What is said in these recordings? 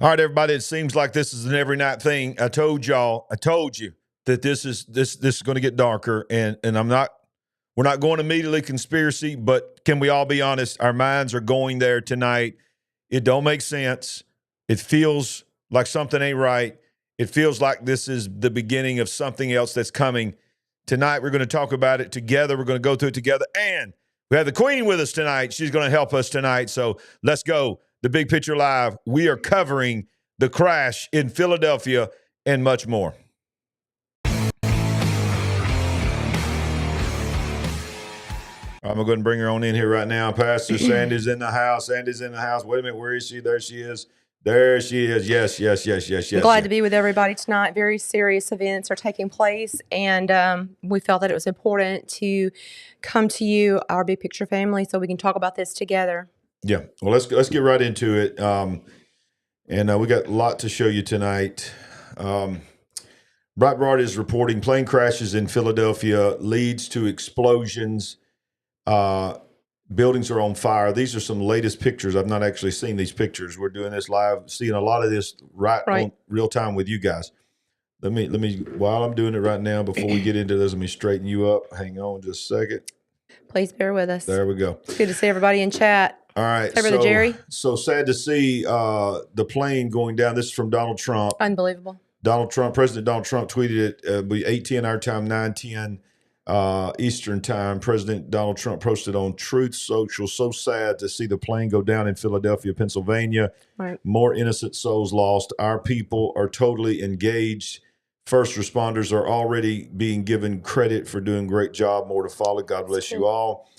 All right, everybody. It seems like this is an every night thing. I told you that this is going to get darker, and we're not going immediately conspiracy, but can we all be honest? Our minds are going there tonight. It don't make sense. It feels like something ain't right. It feels like this is the beginning of something else that's coming. Tonight, we're going to talk about it together. We're going to go through it together, and we have the Queen with us tonight. She's going to help us tonight, so let's go. The Big Picture Live. We are covering the crash in Philadelphia and much more. I'm going to go ahead and bring her on in here right now. Pastor Sandy's in the house. Sandy's in the house. Wait a minute. Where is she? There she is. There she is. Yes. I'm glad to be with everybody tonight. Very serious events are taking place, and we felt that it was important to come to you, our Big Picture family, so we can talk about this together. Yeah. Well, let's get right into it. And we got a lot to show you tonight. Breitbart is reporting plane crashes in Philadelphia leads to explosions. Buildings are on fire. These are some latest pictures. I've not actually seen these pictures. We're doing this live, seeing a lot of this right. On real time with you guys. Let me while I'm doing it right now, before we get into this, let me straighten you up. Hang on just a second. Please bear with us. There we go. It's good to see everybody in chat. All right. Hey, Brother Jerry. So sad to see the plane going down. This is from Donald Trump. Unbelievable. President Donald Trump tweeted it, be 8:10 our time, 9:10 Eastern time. President Donald Trump posted on Truth Social, so sad to see the plane go down in Philadelphia, Pennsylvania. Right. More innocent souls lost. Our people are totally engaged. First responders are already being given credit for doing a great job. More to follow. God bless you all.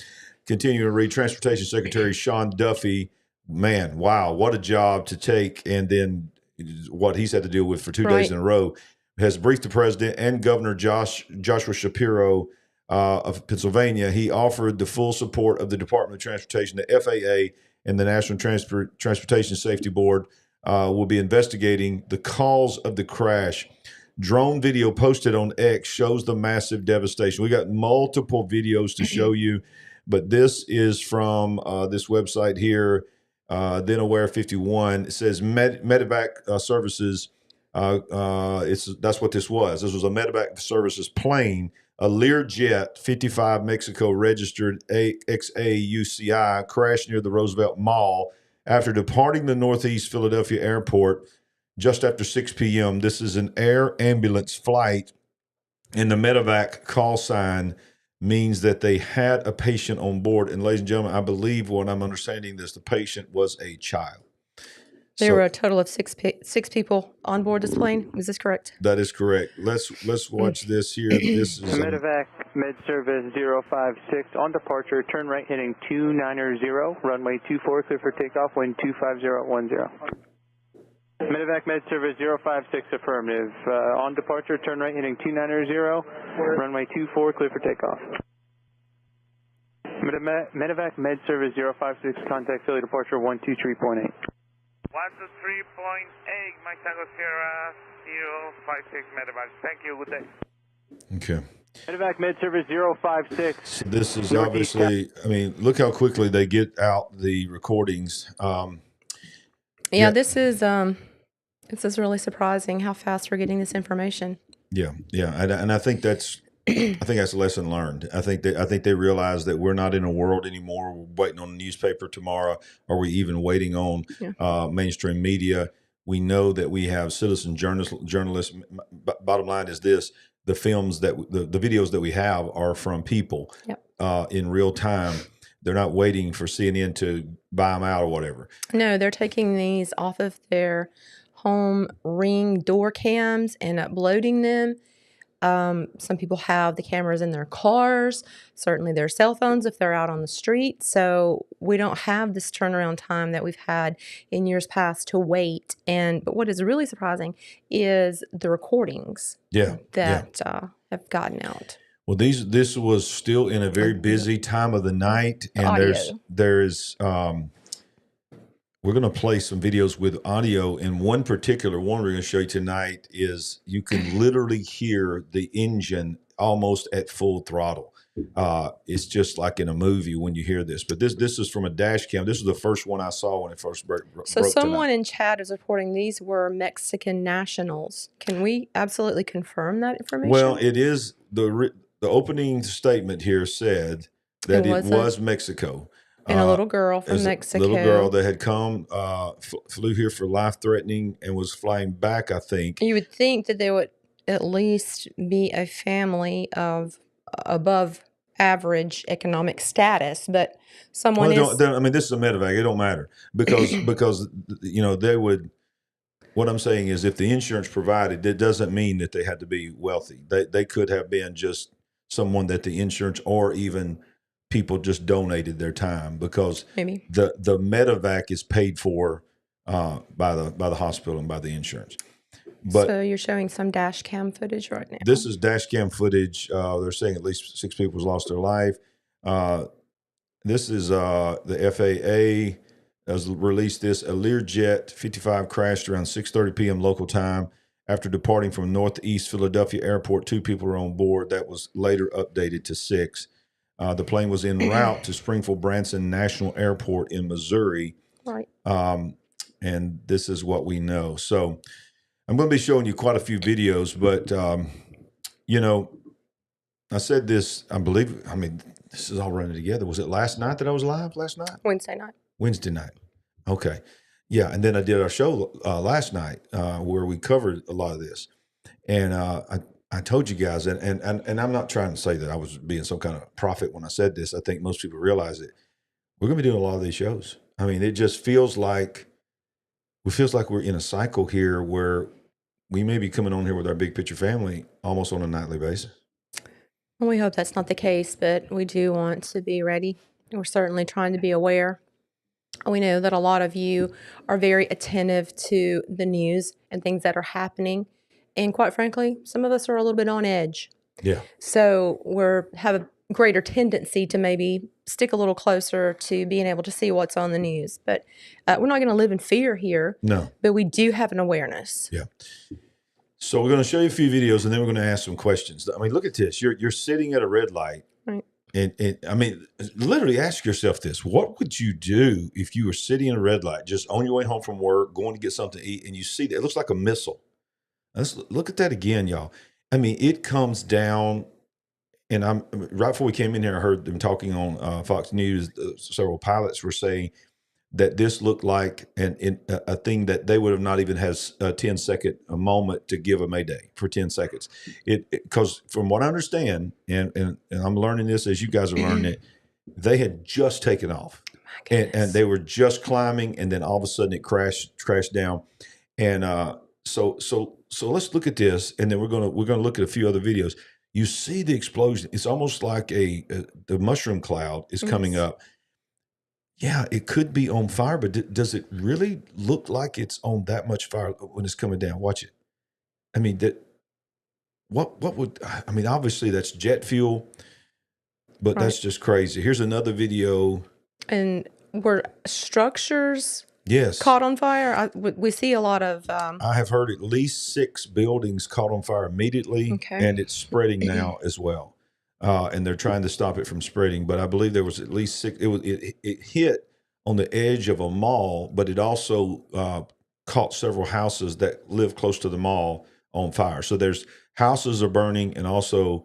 Continuing to read, Transportation Secretary Sean Duffy, man, wow, what a job to take. And then what he's had to deal with for 2 days in a row, has briefed the president and Governor Joshua Shapiro of Pennsylvania. He offered the full support of the Department of Transportation. The FAA and the National Transportation Safety Board will be investigating the cause of the crash. Drone video posted on X shows the massive devastation. We got multiple videos to show you, but this is from this website here, Then Aware 51. It says Medevac Services. That's what this was. This was a Medevac Services plane, a Learjet 55 Mexico registered XAUCI, crashed near the Roosevelt Mall after departing the Northeast Philadelphia airport just after 6 p.m. This is an air ambulance flight, and the Medevac call sign means that they had a patient on board. And ladies and gentlemen, I believe what I'm understanding is the patient was a child. There were a total of six people on board this plane. Is this correct? That is correct. Let's watch this here. This is Medevac Med Service 056 on departure. Turn right heading 290, runway 24 clear for takeoff. Wind 25010. Medevac Med Service 056 affirmative. On departure, turn right heading 290, runway 24 clear for takeoff. Medevac Med Service 056 contact Philly departure 123.8. 123.8, Mike Tango Sierra 056 Medevac. Thank you. Good day. okay. Medevac Med Service 056. So this is obviously, I mean, look how quickly they get out the recordings. This is really surprising how fast we're getting this information. Yeah, and I think that's a lesson learned. I think they realize that we're not in a world anymore. We're waiting on the newspaper tomorrow, or we even waiting on mainstream media. We know that we have citizen journalists. Bottom line is this: the films the videos that we have are from people in real time. They're not waiting for CNN to buy them out or whatever. No, they're taking these off of their home Ring door cams and uploading them. Some people have the cameras in their cars, certainly their cell phones if they're out on the street. So we don't have this turnaround time that we've had in years past to wait. But what is really surprising is the recordings that have gotten out. Well, this was still in a very busy time of the night, and there's we're going to play some videos with audio, and one particular one we're going to show you tonight is you can literally hear the engine almost at full throttle. It's just like in a movie when you hear this. But this is from a dash cam. This is the first one I saw when it first broke So someone tonight. in chat is reporting these were Mexican nationals. Can we absolutely confirm that information? Well, it is the opening statement here said that it was Mexico. And a little girl from Mexico. A little girl that had come, flew here for life-threatening and was flying back, I think. You would think that there would at least be a family of above average economic status, but someone I mean, this is a medevac. It don't matter because you know, they would. What I'm saying is, if the insurance provided, it doesn't mean that they had to be wealthy. They could have been just someone that the insurance or even people just donated their time, because maybe the medevac is paid for by the hospital and by the insurance. But so you're showing some dash cam footage right now. This is dash cam footage. They're saying at least 6 people lost their life. This is the FAA has released this. A Learjet 55 crashed around 6:30 p.m. local time after departing from Northeast Philadelphia Airport. 2 people were on board. That was later updated to 6. The plane was en route to Springfield-Branson National Airport in Missouri. Right. And this is what we know. So I'm going to be showing you quite a few videos, but, you know, I said this, I mean, this is all running together. Was it last night that I was live last night? Wednesday night. Wednesday night. Okay. Yeah. And then I did our show last night where we covered a lot of this. And I told you guys, and I'm not trying to say that I was being some kind of prophet when I said this. I think most people realize it. We're going to be doing a lot of these shows. I mean, it just feels like we're in a cycle here where we may be coming on here with our big picture family almost on a nightly basis. Well, we hope that's not the case, but we do want to be ready. We're certainly trying to be aware. We know that a lot of you are very attentive to the news and things that are happening. And quite frankly, some of us are a little bit on edge. Yeah. So have a greater tendency to maybe stick a little closer to being able to see what's on the news. But we're not going to live in fear here. No. But we do have an awareness. Yeah. So we're going to show you a few videos, and then we're going to ask some questions. I mean, look at this. You're sitting at a red light. Right. And I mean, literally ask yourself this. What would you do if you were sitting in a red light, just on your way home from work, going to get something to eat, and you see that it looks like a missile? Let's look at that again, y'all. I mean, it comes down, and right before we came in here, I heard them talking on Fox News. Several pilots were saying that this looked like a thing that they would have not even had a 10-second moment to give a mayday for 10 seconds. Because from what I understand, and I'm learning this as you guys are learning it, they had just taken off, and they were just climbing, and then all of a sudden it crashed down, and so let's look at this, and then we're gonna look at a few other videos. You see the explosion. It's almost like the mushroom cloud is coming up. Yeah, it could be on fire, but does it really look like it's on that much fire when it's coming down? Watch it. I mean, I mean, obviously that's jet fuel, but that's just crazy. Here's another video. And were structures Yes. caught on fire? We see a lot of... I have heard at least 6 buildings caught on fire immediately, and it's spreading now as well. And they're trying to stop it from spreading. But I believe there was at least 6. It hit on the edge of a mall, but it also caught several houses that live close to the mall on fire. So there's houses are burning, and also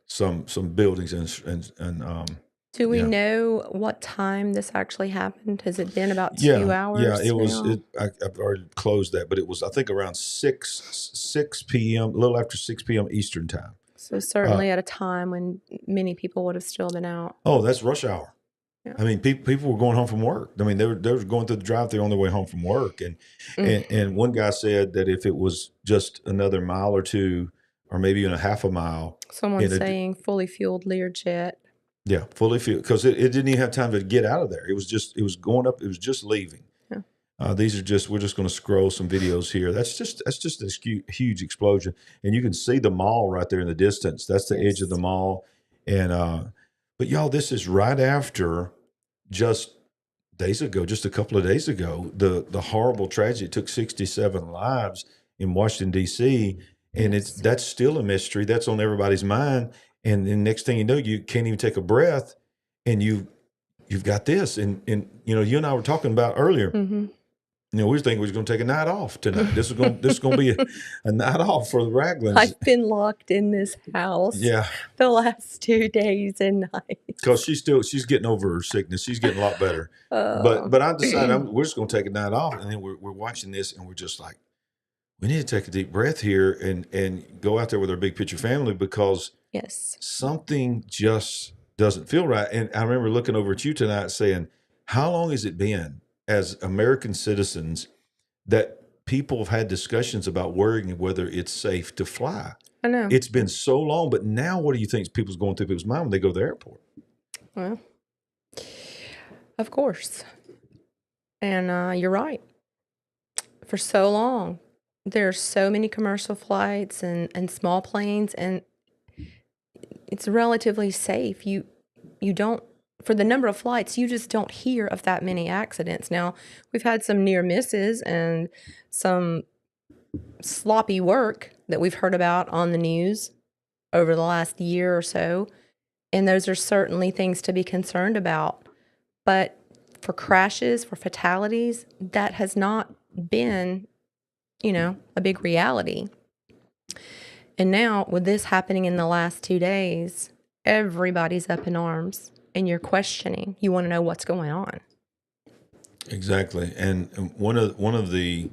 some buildings and do we know what time this actually happened? Has it been about 2 hours? Yeah, it was. I've already closed that, but it was, I think, around 6 p.m., a little after 6 p.m. Eastern time. So certainly at a time when many people would have still been out. Oh, that's rush hour. Yeah. I mean, people were going home from work. I mean, they were going through the drive-thru on their way home from work, and one guy said that if it was just another mile or two, or maybe even a half a mile, someone saying fully fueled Learjet. Yeah, fully fueled, because it didn't even have time to get out of there. It was going up. It was just leaving. Yeah. We're just going to scroll some videos here. That's just this huge explosion, and you can see the mall right there in the distance. That's the edge of the mall, and but y'all, this is right after just a couple of days ago, the horrible tragedy took 67 lives in Washington D.C., and that's still a mystery. That's on everybody's mind. And then next thing you know, you can't even take a breath, and you've got this. And you know, you and I were talking about earlier. You know, we were thinking we were going to take a night off tonight. This is going to be a night off for the Raglands. I've been locked in this house the last 2 days and nights. Because she's getting over her sickness. She's getting a lot better. But I decided we're just going to take a night off, and then we're watching this, and we're just like, we need to take a deep breath here and go out there with our big picture family, because something just doesn't feel right. And I remember looking over at you tonight saying, how long has it been as American citizens that people have had discussions about worrying whether it's safe to fly? I know. It's been so long, but now what do you think people's going through people's mind when they go to the airport? Well, of course. And you're right. For so long, there's so many commercial flights and small planes, and it's relatively safe. You don't, for the number of flights, you just don't hear of that many accidents. Now, we've had some near misses and some sloppy work that we've heard about on the news over the last year or so, and those are certainly things to be concerned about. But for crashes, for fatalities, that has not been, you know, a big reality. And now, with this happening in the last 2 days, everybody's up in arms, and you're questioning. You want to know what's going on. Exactly. And one of the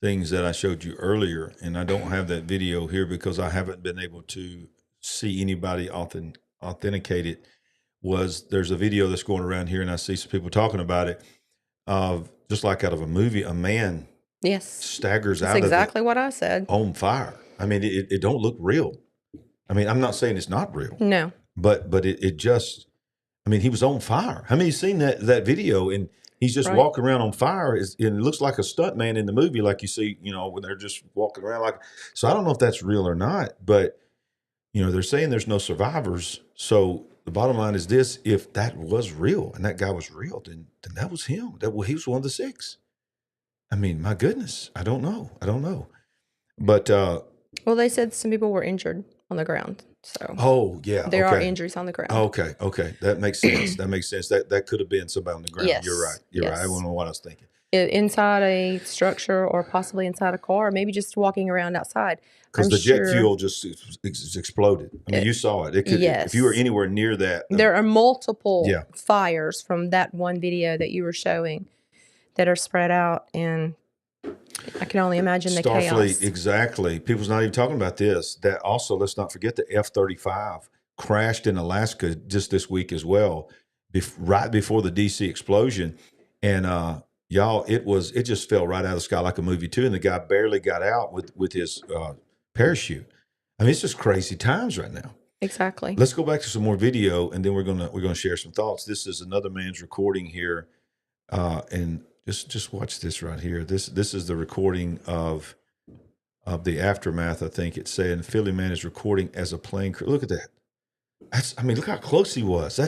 things that I showed you earlier, and I don't have that video here because I haven't been able to see anybody authenticate it, was there's a video that's going around here, and I see some people talking about it, of just like out of a movie, a man staggers out of it. That's exactly what I said. On fire. I mean, it don't look real. I mean, I'm not saying it's not real. No. But it just, I mean, he was on fire. I mean, you've seen that video, and he's just walking around on fire. And it looks like a stunt man in the movie, like you see, you know, when they're just walking around like. So I don't know if that's real or not, but, you know, they're saying there's no survivors. So the bottom line is this: if that was real and that guy was real, then that was him. He was one of the 6. I mean, my goodness, I don't know. But well, they said some people were injured on the ground. So there are injuries on the ground. Okay, that makes sense. That could have been somebody on the ground. Yes. You're right. I don't know what I was thinking. Inside a structure, or possibly inside a car, or maybe just walking around outside. Because the jet fuel just exploded. I mean, you saw it. It could, if you were anywhere near that. There are multiple fires from that one video that you were showing that are spread out, and I can only imagine the chaos. Starfleet, exactly. People's not even talking about this. That also, let's not forget the F-35 crashed in Alaska just this week as well, right before the DC explosion. And y'all, it just fell right out of the sky like a movie too. And the guy barely got out with his parachute. I mean, it's just crazy times right now. Exactly. Let's go back to some more video, and then we're gonna share some thoughts. This is another man's recording here, and. Just watch this right here. This is the recording of the aftermath. I think it's saying Philly man is recording as a plane crew. Look at that. Look how close he was.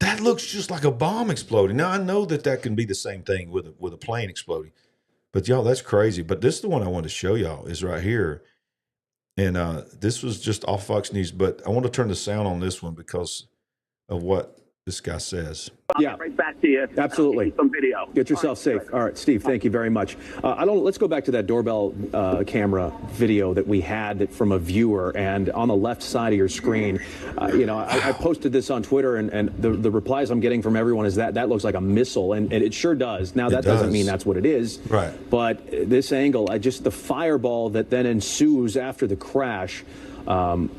That looks just like a bomb exploding. Now I know that can be the same thing with a plane exploding, but y'all, that's crazy. But this is the one I wanted to show y'all, is right here, and this was just off Fox News. But I want to turn the sound on this one because of what this guy says. Yeah, right back to you. Absolutely. Some video. Get yourself safe. All right, Steve. Thank you very much. Let's go back to that doorbell camera video that we had from a viewer, and on the left side of your screen, I posted this on Twitter, and the replies I'm getting from everyone is that looks like a missile, and it sure does. Now that doesn't mean that's what it is, right? But this angle, just the fireball that then ensues after the crash.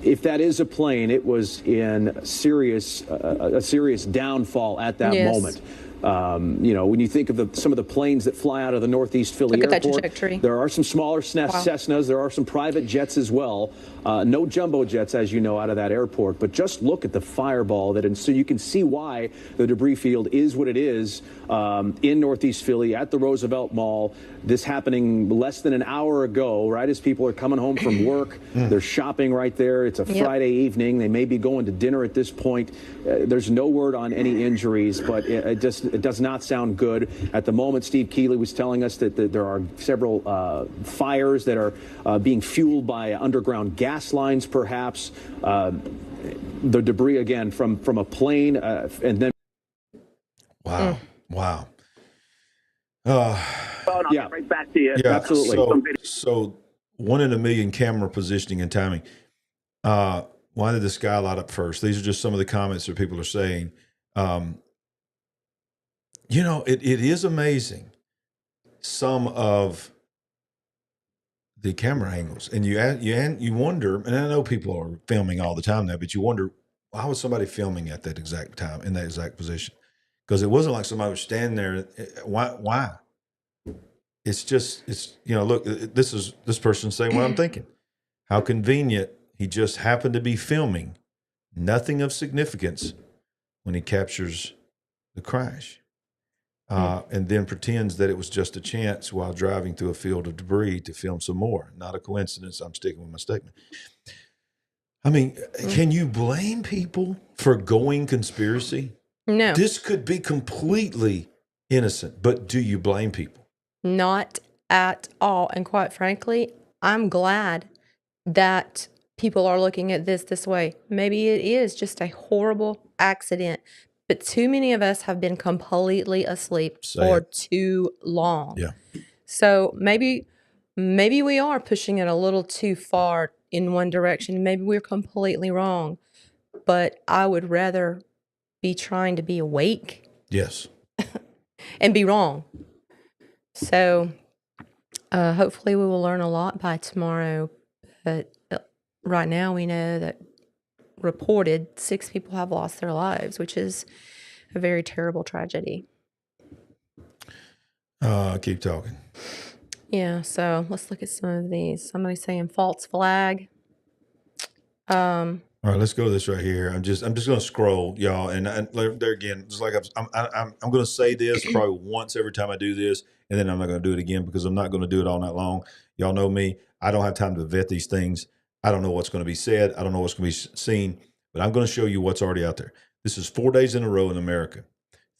If that is a plane, it was in a serious downfall at that moment. When you think of some of the planes that fly out of the Northeast Philly airport, there are some smaller Cessnas, there are some private jets as well. No jumbo jets, as you know, out of that airport. But just look at the fireball so you can see why the debris field is what it is in Northeast Philly at the Roosevelt Mall. This happening less than an hour ago, right as people are coming home from work. They're shopping right there. It's a Friday evening. They may be going to dinner at this point. There's no word on any injuries, but it does not sound good. At the moment, Steve Keeley was telling us that there are several fires that are being fueled by underground gas lines, perhaps. the debris again from a plane, and then. Wow. Wow. I'll Yeah. get right back to you. Yeah, Absolutely. So 1 in a million camera positioning and timing. Why did the sky light up first? These are just some of the comments that people are saying. It is amazing, some of the camera angles, and you wonder. And I know people are filming all the time now, but you wonder, why was somebody filming at that exact time in that exact position? Because it wasn't like somebody was standing there. Why? It's look, this person saying what I'm thinking. How convenient. He just happened to be filming nothing of significance when he captures the crash, and then pretends that it was just a chance while driving through a field of debris to film some more. Not a coincidence. I'm sticking with my statement. I mean, can you blame people for going conspiracy? No. This could be completely innocent, but do you blame people? Not at all. And quite frankly, I'm glad that people are looking at this way. Maybe it is just a horrible accident, but too many of us have been completely asleep for too long. Yeah. So maybe we are pushing it a little too far in one direction. Maybe we're completely wrong, but I would rather be trying to be awake. Yes. And be wrong. So hopefully we will learn a lot by tomorrow. But right now we know that reported 6 people have lost their lives, which is a very terrible tragedy. Keep talking. Yeah, so let's look at some of these. Somebody's saying false flag. All right, let's go to this right here. I'm just going to scroll, y'all, and there again, just like I'm going to say this probably once every time I do this, and then I'm not going to do it again because I'm not going to do it all night long. Y'all know me; I don't have time to vet these things. I don't know what's going to be said. I don't know what's going to be seen, but I'm going to show you what's already out there. This is 4 days in a row in America.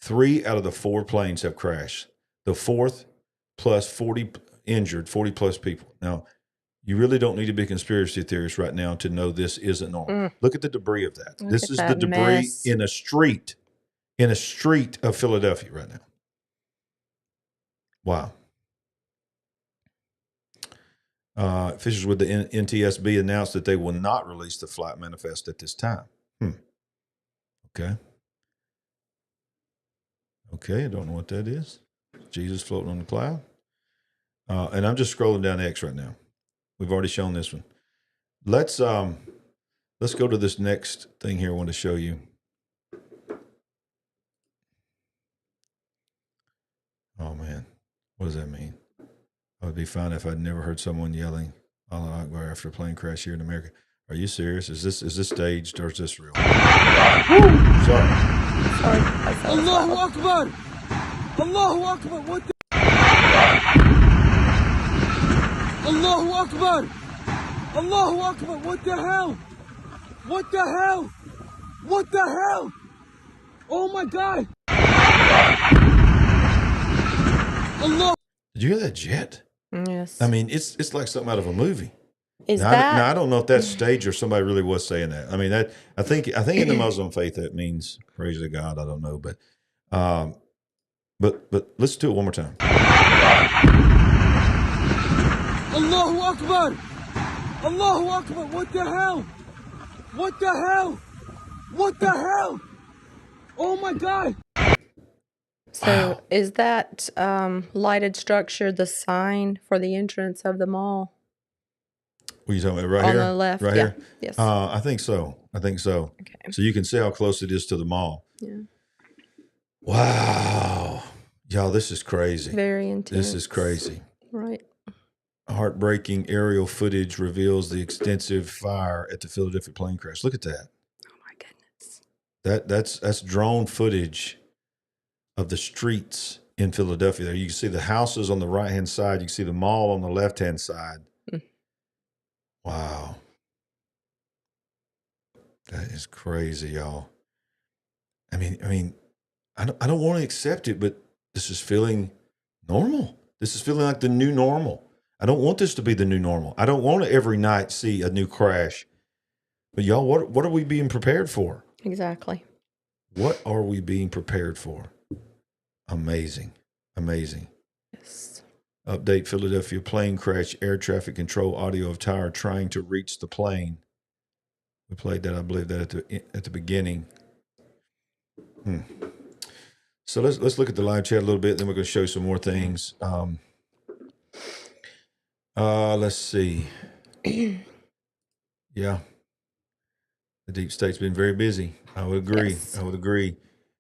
3 out of the 4 planes have crashed. The 4th plus 40 injured, 40 plus people. Now, you really don't need to be a conspiracy theorist right now to know this isn't normal. Look at the debris of that. This is the debris mess. in a street of Philadelphia right now. Wow. Officials with the NTSB announced that they will not release the flight manifest at this time. Okay. Okay, I don't know what that is. Jesus floating on the cloud. And I'm just scrolling down X right now. We've already shown this one. Let's go to this next thing here I want to show you. Oh man, what does that mean? I would be fine if I'd never heard someone yelling "Allah Akbar" after a plane crash here in America. Are you serious? Is this staged or is this real? Sorry. Allahu Akbar! Allahu Akbar! What the? Allahu Akbar! Allahu Akbar! What the hell? What the hell? What the hell? Oh my God! Allah! Did you hear that jet? Yes. I mean, it's like something out of a movie. Is Now, that? I don't know if that's staged or somebody really was saying that. I mean, that I think in the Muslim faith that means praise to God. I don't know, but let's do it one more time. Allahu Akbar! Allahu Akbar! What the hell? What the hell? What the hell? Oh my God! So is that lighted structure the sign for the entrance of the mall? What are you talking about? Right On here? the left, Right yeah. here? Yes. I think so. Okay. So you can see how close it is to the mall. Yeah. Wow. Y'all, this is crazy. Very intense. This is crazy. Right. Heartbreaking aerial footage reveals the extensive fire at the Philadelphia plane crash. Look at that. Oh my goodness. That's drone footage of the streets in Philadelphia. There you can see the houses on the right-hand side. You can see the mall on the left-hand side. Wow. That is crazy, y'all. I mean, I don't want to accept it, but this is feeling normal. This is feeling like the new normal. I don't want this to be the new normal. I don't want to every night see a new crash But y'all, what are we being prepared for? Exactly. What are we being prepared for? Amazing. Amazing. Yes. Update: Philadelphia plane crash, air traffic control audio of tower trying to reach the plane. We played that, I believe, that at the beginning. So let's look at the live chat a little bit. Then we're going to show some more things. Let's see. Yeah, the deep state's been very busy. I would agree. Yes. I would agree.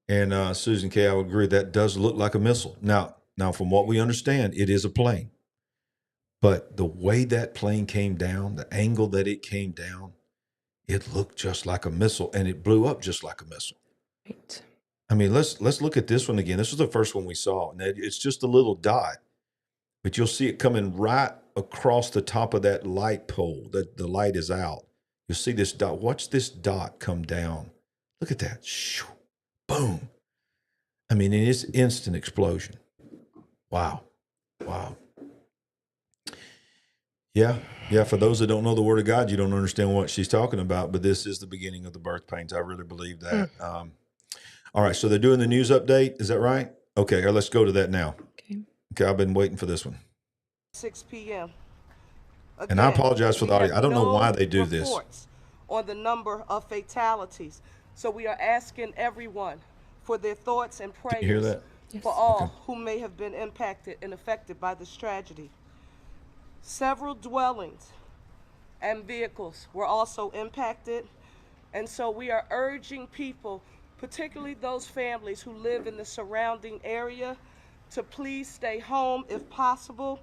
And Susan K., I would agree that does look like a missile. Now, from what we understand, it is a plane. But the way that plane came down, the angle that it came down, it looked just like a missile, and it blew up just like a missile. Right. I mean, let's look at this one again. This was the first one we saw. And it's just a little dot, but you'll see it coming right across the top of that light pole. That the light is out. You'll see this dot. Watch this dot come down. Look at that. Shoo, boom. I mean, it's instant explosion. Wow. Yeah. For those that don't know the Word of God, you don't understand what she's talking about. But this is the beginning of the birth pains. I really believe that. All right, so they're doing the news update. Is that right? Okay, let's go to that now. Okay, I've been waiting for this one. 6 p.m. Again, and I apologize for the audio. I don't know why they do this. Reports on the number of fatalities. So we are asking everyone for their thoughts and prayers. Can you hear that? Yes. For all who may have been impacted and affected by this tragedy. Several dwellings and vehicles were also impacted. And so we are urging people, particularly those families who live in the surrounding area, to please stay home if possible.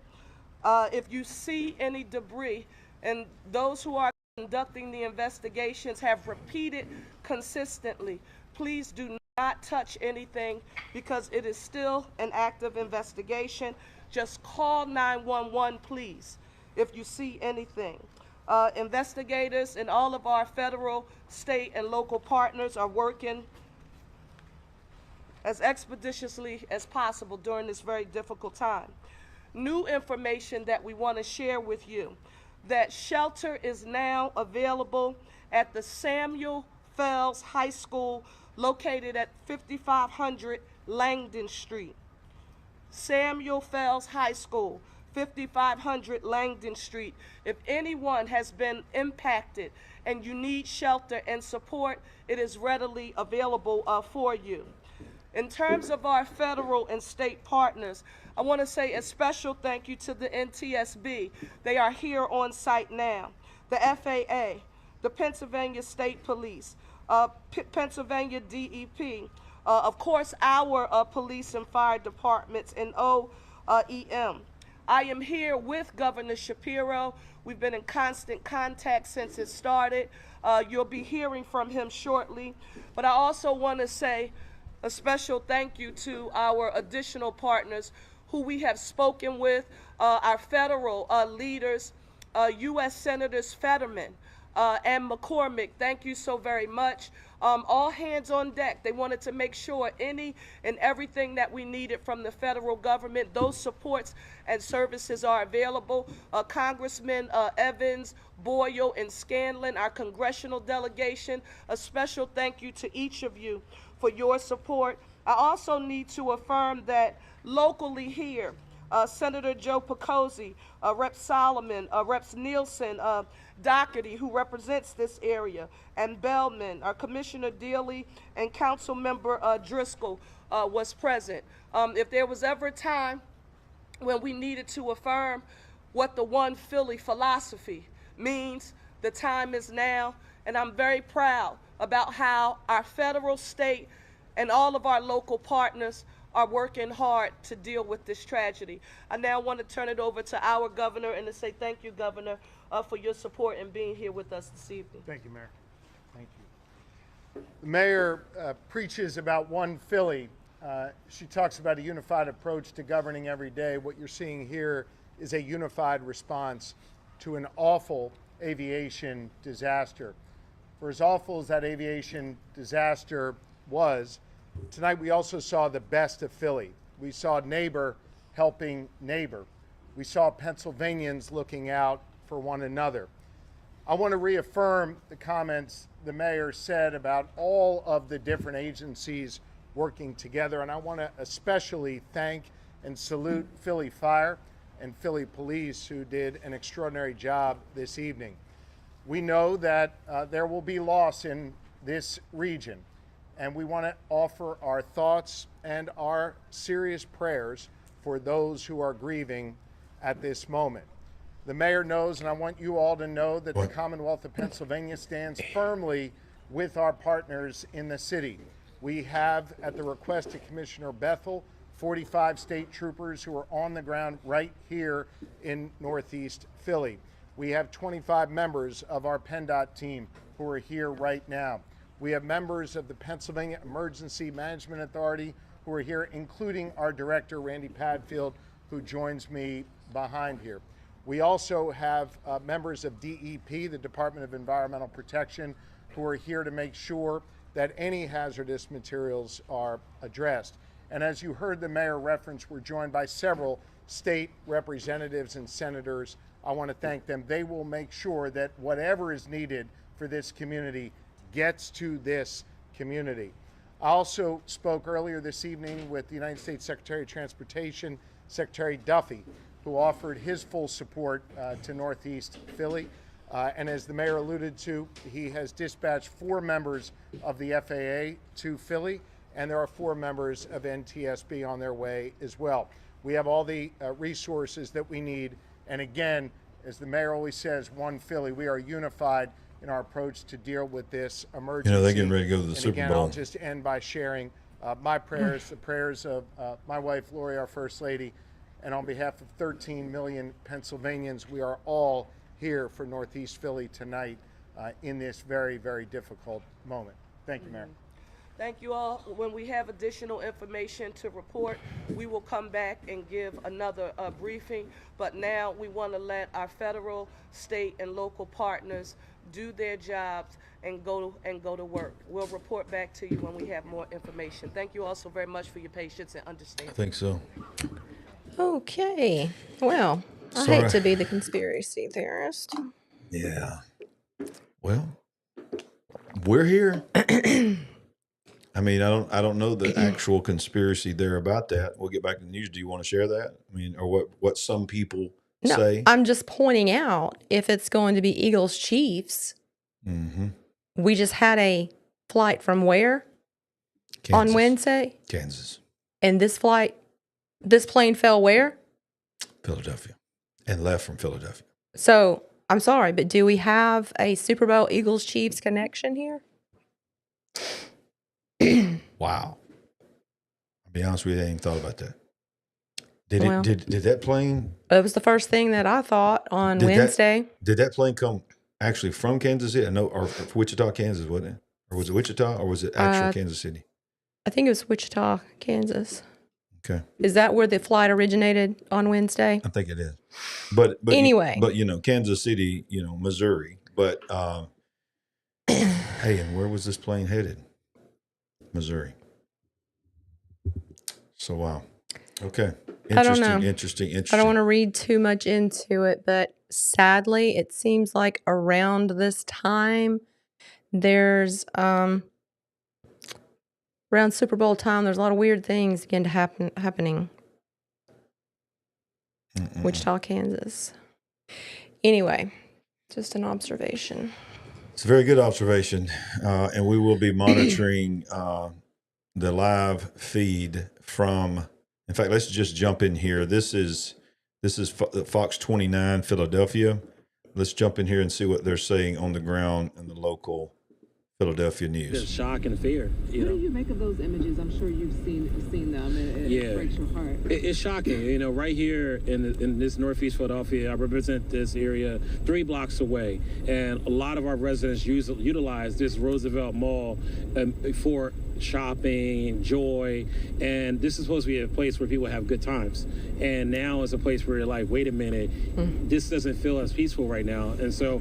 If you see any debris, and those who are conducting the investigations have repeated consistently, please do not touch anything because it is still an active investigation. Just call 911, please, if you see anything. Investigators and all of our federal, state, and local partners are working as expeditiously as possible during this very difficult time. New information that we want to share with you, that shelter is now available at the Samuel Fells High School located at 5500 Langdon Street. Samuel Fells High School, 5500 Langdon Street. If anyone has been impacted and you need shelter and support, it is readily available for you. In terms of our federal and state partners, I want to say a special thank you to the NTSB. They are here on site now. The FAA, the Pennsylvania State Police, Pennsylvania DEP, of course our police and fire departments, and OEM. I am here with Governor Shapiro. We've been in constant contact since it started. You'll be hearing from him shortly. But I also want to say a special thank you to our additional partners who we have spoken with, our federal leaders, U.S. Senators Fetterman and McCormick. Thank you so very much. All hands on deck. They wanted to make sure any and everything that we needed from the federal government, those supports and services are available. Congressman Evans, Boyle, and Scanlon, our congressional delegation, a special thank you to each of you for your support. I also need to affirm that locally here, Senator Joe Picozzi, Rep. Solomon, Reps. Nielsen, Doherty, who represents this area, and Bellman, Commissioner Dealey, and Council Member Driscoll was present. If there was ever a time when we needed to affirm what the One Philly philosophy means, the time is now, and I'm very proud about how our federal, state, and all of our local partners are working hard to deal with this tragedy. I now want to turn it over to our governor and to say thank you, Governor, for your support and being here with us this evening. Thank you, Mayor. Thank you. The mayor preaches about One Philly. She talks about a unified approach to governing every day. What you're seeing here is a unified response to an awful aviation disaster. For as awful as that aviation disaster was, tonight we also saw the best of Philly. We saw neighbor helping neighbor. We saw Pennsylvanians looking out for one another. I want to reaffirm the comments the mayor said about all of the different agencies working together, and I want to especially thank and salute Philly Fire and Philly Police, who did an extraordinary job this evening. We know that there will be loss in this region, and we want to offer our thoughts and our serious prayers for those who are grieving at this moment. The mayor knows, and I want you all to know, that the Commonwealth of Pennsylvania stands firmly with our partners in the city. We have, at the request of Commissioner Bethel, 45 state troopers who are on the ground right here in Northeast Philly. We have 25 members of our PennDOT team who are here right now. We have members of the Pennsylvania Emergency Management Authority who are here, including our director, Randy Padfield, who joins me behind here. We also have members of DEP, the Department of Environmental Protection, who are here to make sure that any hazardous materials are addressed. And as you heard the mayor reference, we're joined by several state representatives and senators. I want to thank them. They will make sure that whatever is needed for this community gets to this community. I also spoke earlier this evening with the United States Secretary of Transportation, Secretary Duffy, who offered his full support to Northeast Philly. And as the mayor alluded to, he has dispatched 4 members of the FAA to Philly, and there are 4 members of NTSB on their way as well. We have all the resources that we need. And again, as the mayor always says, one Philly, we are unified in our approach to deal with this emergency. You know, they're getting ready to go to the Super Bowl. I'll just end by sharing my prayers, the prayers of my wife, Lori, our First Lady, and on behalf of 13 million Pennsylvanians, we are all here for Northeast Philly tonight in this very, very difficult moment. Thank you, Mayor. Thank you all. When we have additional information to report, we will come back and give another briefing. But now we want to let our federal, state, and local partners do their jobs and go to work. We'll report back to you when we have more information. Thank you all so very much for your patience and understanding. I think so. Okay. Well, I hate to be the conspiracy theorist. Yeah. Well, we're here. I mean, I don't know the actual conspiracy there about that. We'll get back to the news. Do you want to share that? I mean, or what some people say? I'm just pointing out, if it's going to be Eagles Chiefs, we just had a flight from where? Kansas. On Wednesday? Kansas. And this plane fell where? Philadelphia. And left from Philadelphia. So, I'm sorry, but do we have a Super Bowl Eagles Chiefs connection here? Wow. I'll be honest with you, I ain't thought about that. Did that plane? It was the first thing that I thought on Wednesday. Did that plane come actually from Kansas City? No, or Wichita, Kansas, wasn't it? Or was it Wichita, or was it actual Kansas City? I think it was Wichita, Kansas. Okay. Is that where the flight originated on Wednesday? I think it is. But anyway. But Kansas City, Missouri. But hey, and where was this plane headed? Missouri. So wow. Okay. I don't know. Interesting. I don't want to read too much into it, but sadly, it seems like around this time, there's around Super Bowl time, there's a lot of weird things begin to happening. Wichita, Kansas. Anyway, just an observation. It's a very good observation, and we will be monitoring the live feed from. In fact, let's just jump in here. This is Fox 29 Philadelphia. Let's jump in here and see what they're saying on the ground in the local Philadelphia news. There's shock and fear. What do you make of those images? I'm sure you've seen them. It breaks your heart. It's shocking. Right here in this Northeast Philadelphia, I represent this area 3 blocks away, and a lot of our residents utilize this Roosevelt Mall for shopping, joy, and this is supposed to be a place where people have good times. And now it's a place where you're like, wait a minute, this doesn't feel as peaceful right now. And so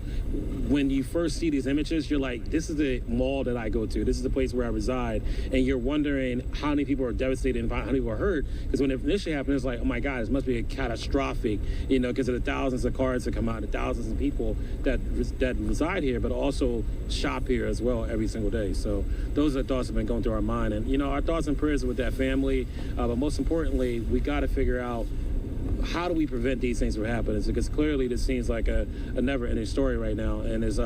when you first see these images, you're like, this is the mall that I go to. This is the place where I reside. And you're wondering how many people are devastated and how many people are hurt. Because when it initially happened, it's like, oh my God, this must be a catastrophic, you know, because of the thousands of cars that come out, the thousands of people that reside here, but also shop here as well every single day. So those are the thoughts that have been going through our mind. And, you know, our thoughts and prayers are with that family. But most importantly, we got to figure out, how do we prevent these things from happening? Because clearly this seems like a never-ending story right now, and it's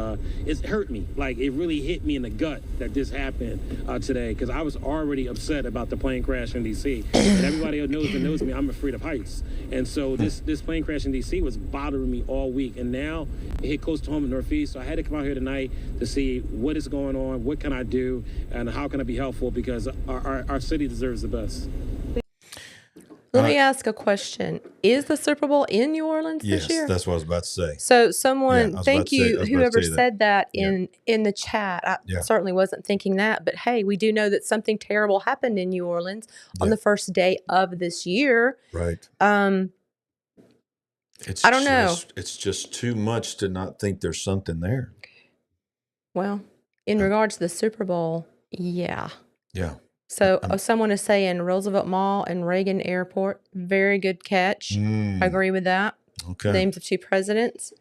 hurt me. Like, it really hit me in the gut that this happened today, because I was already upset about the plane crash in D.C. And everybody who knows me, I'm afraid of heights. And so this plane crash in D.C. was bothering me all week, and now it hit close to home in Northeast, so I had to come out here tonight to see what is going on, what can I do, and how can I be helpful, because our city deserves the best. Let me ask a question. Is the Super Bowl in New Orleans this year? Yes, that's what I was about to say. So someone, thank you, whoever said that Yeah. in the chat. I certainly wasn't thinking that, but hey, we do know that something terrible happened in New Orleans on the first day of this year. Right. I don't know. It's just too much to not think there's something there. Well, in regards to the Super Bowl, yeah. Yeah. So someone is saying Roosevelt Mall and Reagan Airport, very good catch. I agree with that. Okay. Names of two presidents.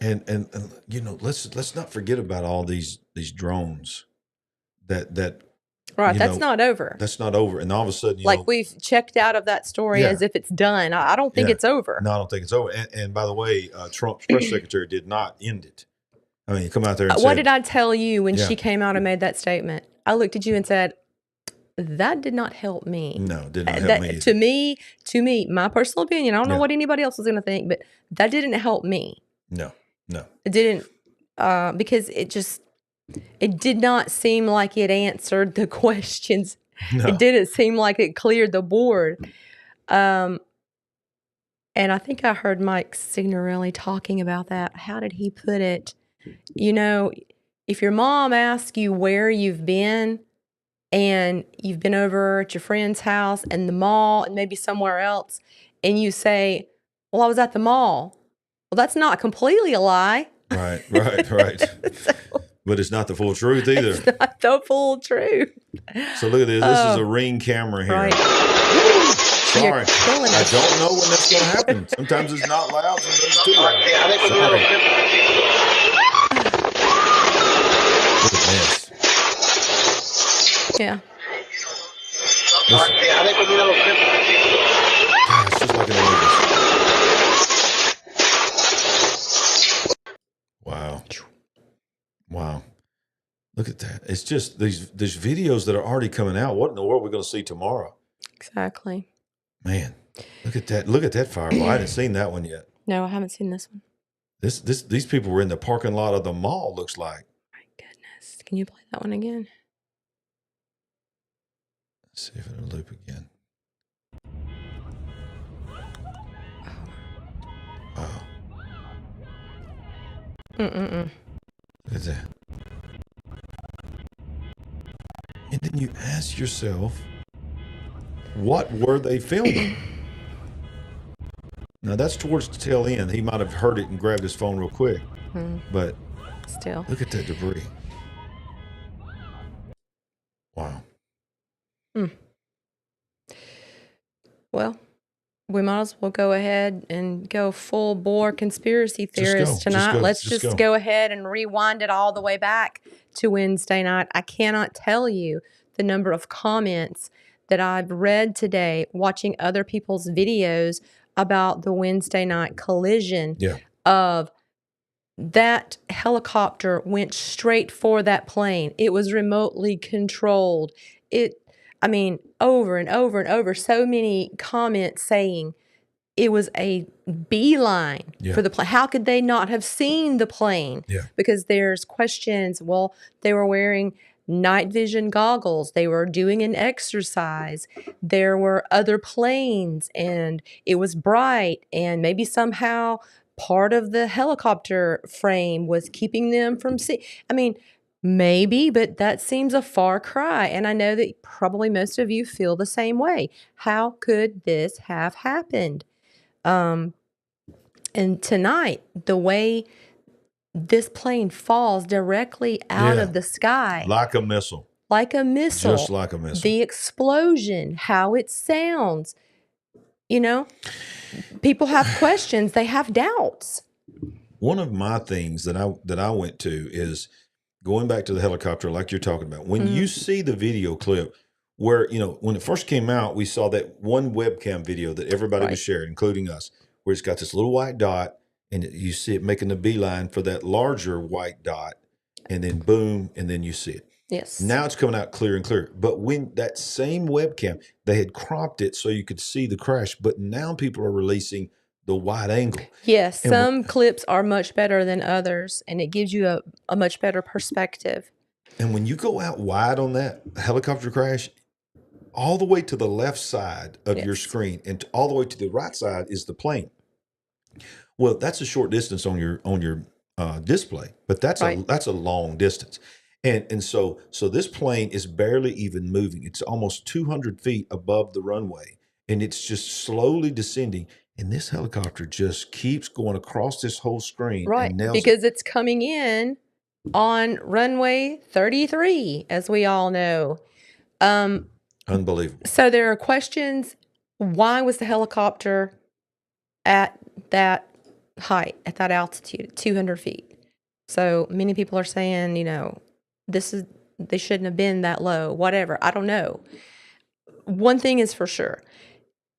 And you know, let's not forget about all these drones that right, that's not over. That's not over. And all of a sudden, you know, we've checked out of that story as if it's done. I don't think it's over. No, I don't think it's over. And by the way, Trump's press secretary did not end it. I mean, come out there and what did I tell you when she came out and made that statement? I looked at you and said, that did not help me. No, did not help me either. To me, my personal opinion, I don't know what anybody else was going to think, but that didn't help me. No. It didn't, because it did not seem like it answered the questions. No. It didn't seem like it cleared the board. And I think I heard Mike Signorelli talking about that. How did he put it? You know, if your mom asks you where you've been and you've been over at your friend's house and the mall and maybe somewhere else, and you say, well, I was at the mall. Well, that's not completely a lie. Right. But it's not the full truth either. It's not the full truth. So look at this. This is a Ring camera here. Right. Sorry. I don't know when that's going to happen. Sometimes it's not loud. Sometimes it's too loud. Sorry. Look at this. Yeah. Listen. Gosh, just like an Elvis. Wow. Look at that. It's just these videos that are already coming out. What in the world are we going to see tomorrow? Exactly. Man, look at that. Look at that fireball. I hadn't seen that one yet. No, I haven't seen this one. These people were in the parking lot of the mall, looks like. My goodness. Can you play that one again? Let's see if it'll loop again. Oh. Look at that. And then you ask yourself, what were they filming? Now that's towards the tail end. He might have heard it and grabbed his phone real quick. But still, look at that debris. Wow. Well, we might as well go ahead and go full bore conspiracy theorist tonight. Let's just go ahead and rewind it all the way back to Wednesday night. I cannot tell you the number of comments that I've read today watching other people's videos about the Wednesday night collision of that helicopter went straight for that plane. It was remotely controlled. Over and over and over, so many comments saying it was a beeline for the plane. How could they not have seen the plane? Because there's questions. Well, they were wearing night vision goggles. They were doing an exercise. There were other planes, and it was bright, and maybe somehow part of the helicopter frame was keeping them from seeing. Maybe, but that seems a far cry. And I know that probably most of you feel the same way. How could this have happened? And tonight, the way this plane falls directly out Yeah. of the sky, Like a missile. like a missile, Just like a missile. the explosion, how it sounds, you know, people have questions, they have doubts. One of my things that I went to is going back to the helicopter, like you're talking about. When you see the video clip where, you know, when it first came out, we saw that one webcam video that everybody was sharing, including us, where it's got this little white dot and you see it making the beeline for that larger white dot, and then boom, and then you see it. Yes. Now it's coming out clear and clear. But when that same webcam, they had cropped it so you could see the crash, but now people are releasing the wide angle. Yes, some clips are much better than others, and it gives you a much better perspective. And when you go out wide on that helicopter crash, all the way to the left side of your screen and all the way to the right side is the plane. Well, that's a short distance on your display, but that's a long distance. And so this plane is barely even moving. It's almost 200 feet above the runway, and it's just slowly descending. And this helicopter just keeps going across this whole screen. Right, and because it's coming in on runway 33, as we all know. Unbelievable. So there are questions. Why was the helicopter at that height, at that altitude, 200 feet? So many people are saying, you know, they shouldn't have been that low, whatever. I don't know. One thing is for sure,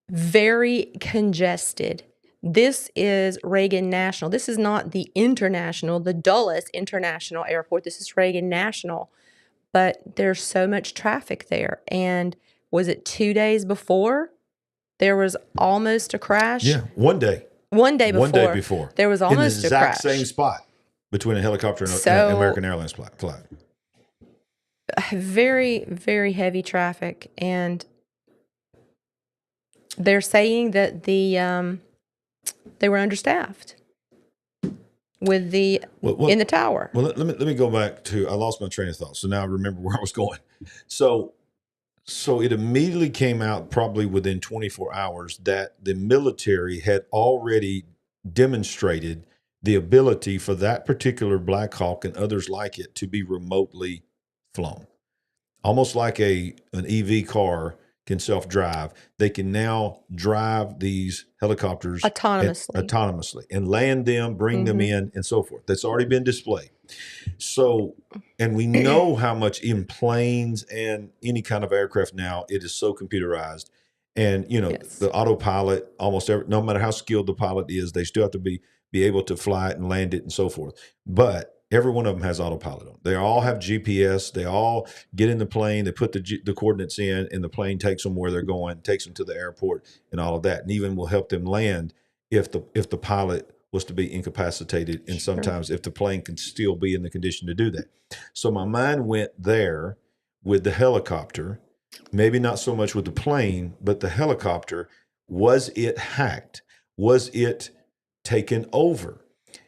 very congested. This is Reagan National. This is not the international, the Dulles International Airport. This is Reagan National. But there's so much traffic there. And was it 2 days before there was almost a crash? Yeah, one day. One day before. There was almost a crash. In the exact same spot between a helicopter and an American Airlines flight. Very, very heavy traffic. And they're saying that they were understaffed with in the tower. Well, let me go back to, I lost my train of thought. So now I remember where I was going. So it immediately came out, probably within 24 hours, that the military had already demonstrated the ability for that particular Black Hawk and others like it to be remotely flown. Almost like an EV car can self-drive. They can now drive these helicopters autonomously and land them, bring them in, and so forth. That's already been displayed. So, and we know how much in planes and any kind of aircraft now, it is so computerized. And, you know, the autopilot, no matter how skilled the pilot is, they still have to be able to fly it and land it and so forth. But every one of them has autopilot on. They all have GPS. They all get in the plane. They put the coordinates in, and the plane takes them where they're going, takes them to the airport, and all of that. And even will help them land if the pilot was to be incapacitated, and sometimes if the plane can still be in the condition to do that. So my mind went there with the helicopter, maybe not so much with the plane, but the helicopter. Was it hacked? Was it taken over?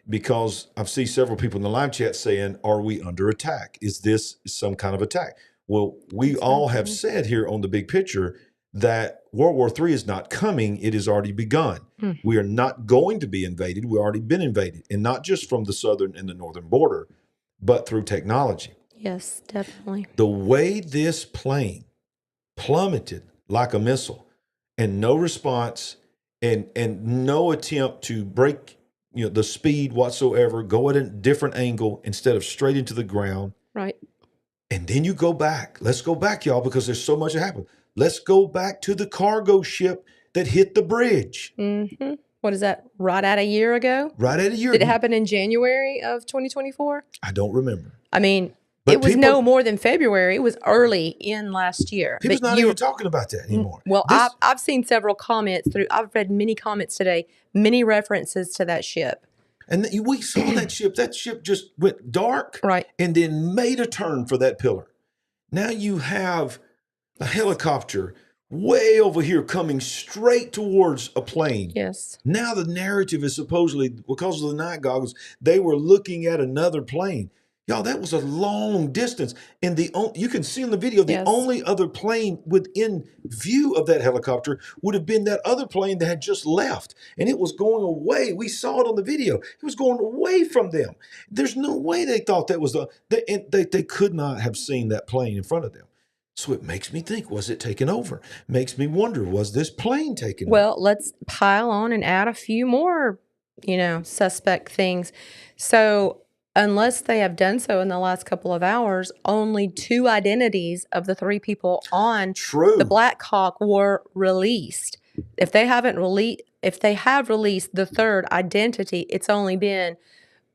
Because I've seen several people in the live chat saying, are we under attack? Is this some kind of attack? Well, we all have said here on the big picture that World War III is not coming. It has already begun. We are not going to be invaded. We've already been invaded. And not just from the southern and the northern border, but through technology. Yes, definitely. The way this plane plummeted like a missile, and no response and no attempt to break the speed whatsoever, go at a different angle instead of straight into the ground. Right. And then you go back. Let's go back, y'all, because there's so much that happened. Let's go back to the cargo ship that hit the bridge. Mm-hmm. What is that? Right at a year ago? Right at a year ago. Did it ago. happen in January of 2024? I don't remember. I mean, it was no more than February. It was early in last year. People's not even talking about that anymore. Well, I've seen several comments I've read many comments today, many references to that ship. And we saw that ship. That ship just went dark, right, and then made a turn for that pillar. Now you have a helicopter way over here coming straight towards a plane. Yes. Now the narrative is supposedly, because of the night goggles, they were looking at another plane. Y'all, that was a long distance. And you can see in the video, the Yes. only other plane within view of that helicopter would have been that other plane that had just left. And it was going away. We saw it on the video. It was going away from them. There's no way they thought that was they could not have seen that plane in front of them. So it makes me think, was it taken over? Makes me wonder, was this plane taken over? Well, let's pile on and add a few more, suspect things. So unless they have done so in the last couple of hours, only 2 identities of the 3 people on the Black Hawk were released. If they have released the 3rd identity, it's only been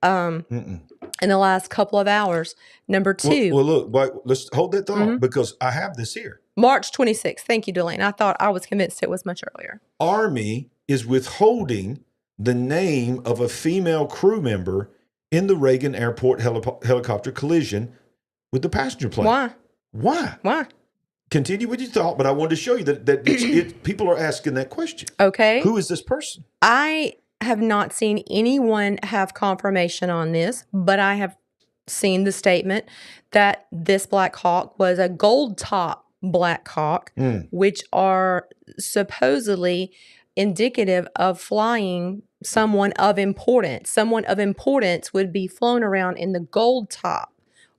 in the last couple of hours. Number 2. Well, look, let's hold that thought because I have this here. March 26th. Thank you, Delane. I was convinced it was much earlier. Army is withholding the name of a female crew member in the Reagan Airport helicopter collision with the passenger plane. Why? Continue with your thought, but I wanted to show you that people are asking that question. Okay. Who is this person? I have not seen anyone have confirmation on this, but I have seen the statement that this Black Hawk was a gold top Black Hawk, which are supposedly indicative of flying someone of importance. Someone of importance would be flown around in the gold top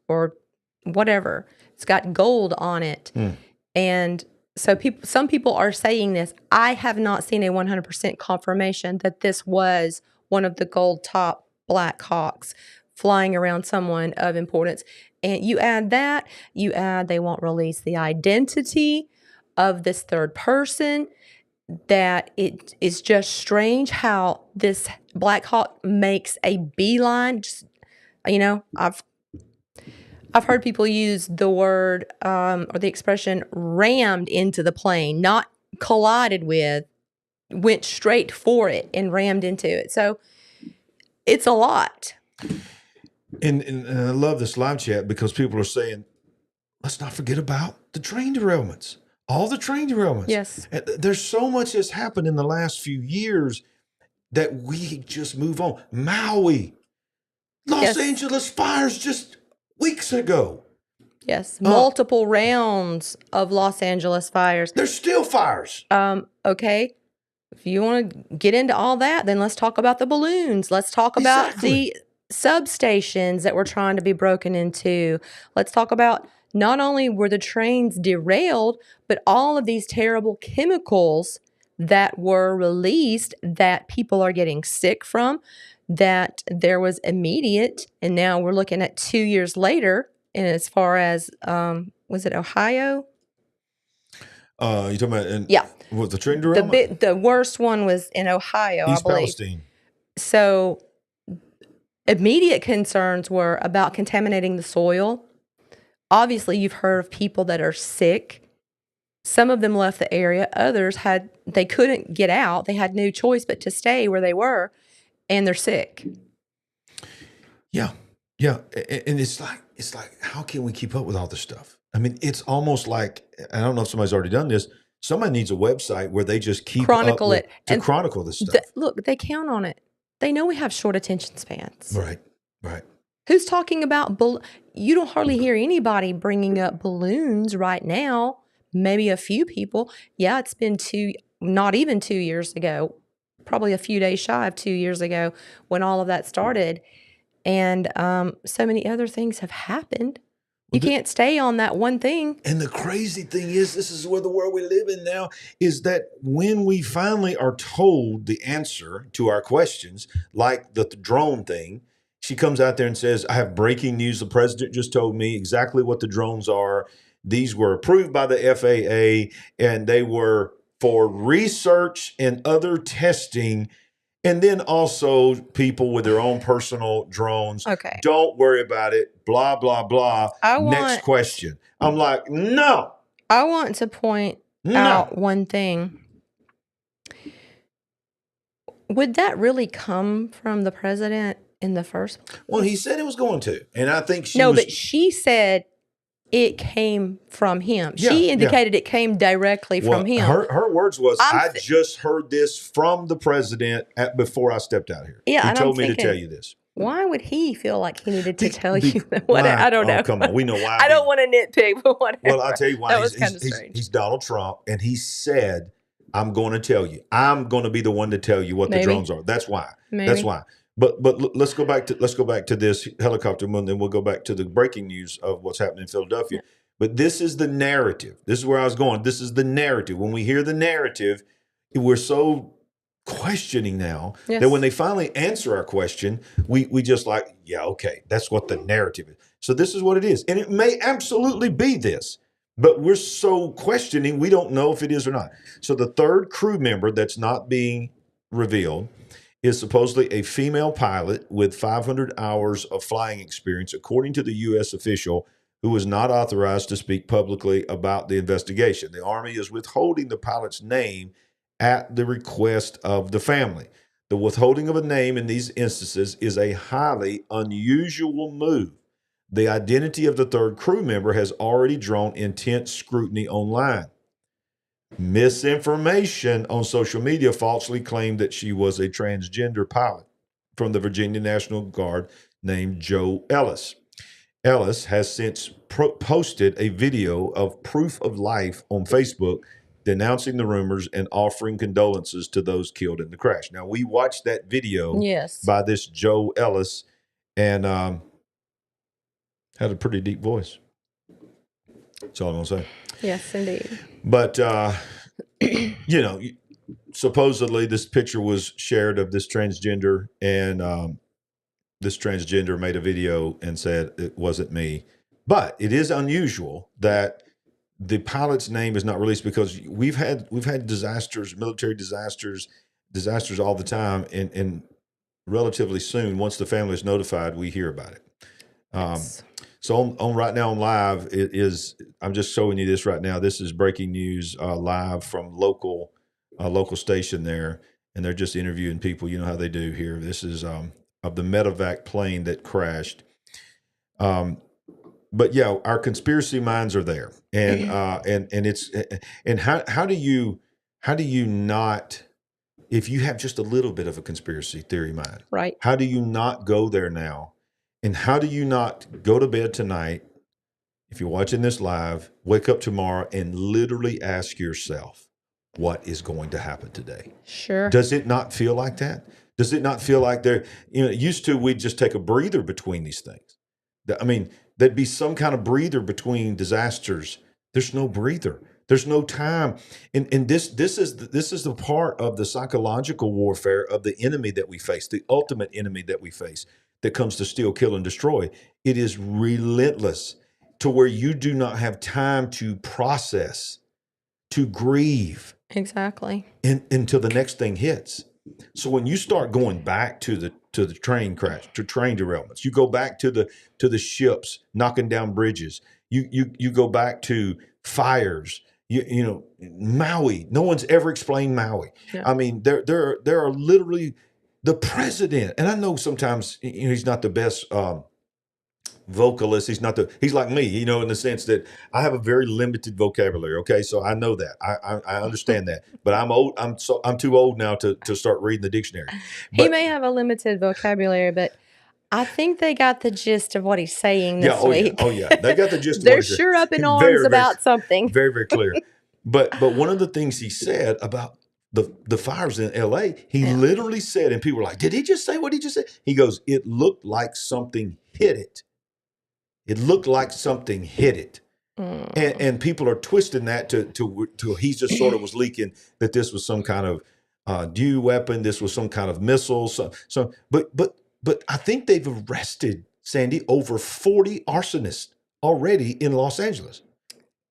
or whatever. It's got gold on it. And so some people are saying this. I have not seen a 100% confirmation that this was one of the gold top Black Hawks flying around someone of importance. And you add they won't release the identity of this 3rd person. That it is just strange how this Black Hawk makes a beeline. Just, I've heard people use the word or the expression rammed into the plane, not collided with, went straight for it and rammed into it. So it's a lot. And I love this live chat because people are saying, let's not forget about the train derailments. All the train derailments. Yes. There's so much that's happened in the last few years that we just move on. Maui, Los Angeles fires just weeks ago. Yes. Multiple rounds of Los Angeles fires. There's still fires. Okay. If you want to get into all that, then let's talk about the balloons. Let's talk about the substations that were trying to be broken into. Let's talk about not only were the trains derailed, but all of these terrible chemicals that were released that people are getting sick from, that there was immediate, and now we're looking at 2 years later, and as far as, was it Ohio? You talking about was the train derailment? The worst one was in Ohio, East I believe. Palestine. So immediate concerns were about contaminating the soil. Obviously, you've heard of people that are sick. Some of them left the area. Others they couldn't get out. They had no choice but to stay where they were, and they're sick. Yeah. And it's like, how can we keep up with all this stuff? I mean, it's almost like, I don't know if somebody's already done this. Somebody needs a website where they just keep chronicle up to chronicle this stuff. Look, they count on it. They know we have short attention spans. Right. Who's talking about you don't hardly hear anybody bringing up balloons right now. Maybe a few people. Yeah, it's been not even 2 years ago, probably a few days shy of 2 years ago when all of that started. And so many other things have happened. You can't stay on that one thing. And the crazy thing is, this is where the world we live in now, is that when we finally are told the answer to our questions, like the drone thing, she comes out there and says, I have breaking news. The president just told me exactly what the drones are. These were approved by the FAA, and they were for research and other testing. And then also people with their own personal drones. Okay. Don't worry about it. Blah, blah, blah. Next question. I'm like, no. I want to point out one thing. Would that really come from the president in the first place? Well, he said it was going to. And I think but she said it came from him. She indicated it came directly from him. Her words was, I just heard this from the president before I stepped out here. Yeah, he told me to tell you this. Why would he feel like he needed to tell you that? Why? I don't know. Oh, come on. We know why. I don't want to nitpick, but whatever. Well, I'll tell you why. That was kind of strange. He's Donald Trump, and he said, I'm going to tell you. I'm going to be the one to tell you what the drones are. That's why. That's why. But let's go back to this helicopter, and then we'll go back to the breaking news of what's happening in Philadelphia. Yeah. But this is the narrative. This is where I was going. This is the narrative. When we hear the narrative, we're so questioning now that when they finally answer our question, we just like, yeah, okay, that's what the narrative is. So this is what it is. And it may absolutely be this, but we're so questioning, we don't know if it is or not. So the third crew member that's not being revealed is supposedly a female pilot with 500 hours of flying experience, according to the U.S. official who was not authorized to speak publicly about the investigation. The Army is withholding the pilot's name at the request of the family. The withholding of a name in these instances is a highly unusual move. The identity of the third crew member has already drawn intense scrutiny online. Misinformation on social media falsely claimed that she was a transgender pilot from the Virginia National Guard named Joe Ellis. Ellis has since posted a video of proof of life on Facebook denouncing the rumors and offering condolences to those killed in the crash. Now, we watched that video by this Joe Ellis and had a pretty deep voice. That's all I'm going to say. Yes, indeed. But, supposedly this picture was shared of this transgender, and this transgender made a video and said it wasn't me. But it is unusual that the pilot's name is not released, because we've had disasters, military disasters all the time, and relatively soon, once the family is notified, we hear about it. So on right now on live, it is. I'm just showing you this right now. This is breaking news live from local station there, and they're just interviewing people. You know how they do here. This is of the medevac plane that crashed. But yeah, our conspiracy minds are there, and how do you not, if you have just a little bit of a conspiracy theory mind, right? How do you not go there now, and how do you not go to bed tonight, if you're watching this live, wake up tomorrow and literally ask yourself, what is going to happen today? Sure. Does it not feel like that? Does it not feel like used to we'd just take a breather between these things? I mean, there'd be some kind of breather between disasters. There's no breather. There's no time. And this is the part of the psychological warfare of the enemy that we face, the ultimate enemy that we face, that comes to steal, kill, and destroy. It is relentless, to where you do not have time to process, to grieve. Exactly. Until the next thing hits. So when you start going back to the train crash, to train derailments, you go back to the ships knocking down bridges. You go back to fires. Maui. No one's ever explained Maui. Yeah. I mean, there are literally the president, and I know sometimes he's not the best vocalist. He's like me, in the sense that I have a very limited vocabulary. Okay. So I know that I understand that, but I'm old. I'm too old now to start reading the dictionary. But, he may have a limited vocabulary, but I think they got the gist of what he's saying this week. Oh yeah. They got the gist of They're what he's sure up in arms about something. Very, very clear. But one of the things he said about the fires in LA, he literally said, and people were like, did he just say what he just said? He goes, it looked like something hit it. It looked like something hit it. And people are twisting that to he just sort of was leaking that this was some kind of DU weapon. This was some kind of missile. But I think they've arrested, Sandy, over 40 arsonists already in Los Angeles.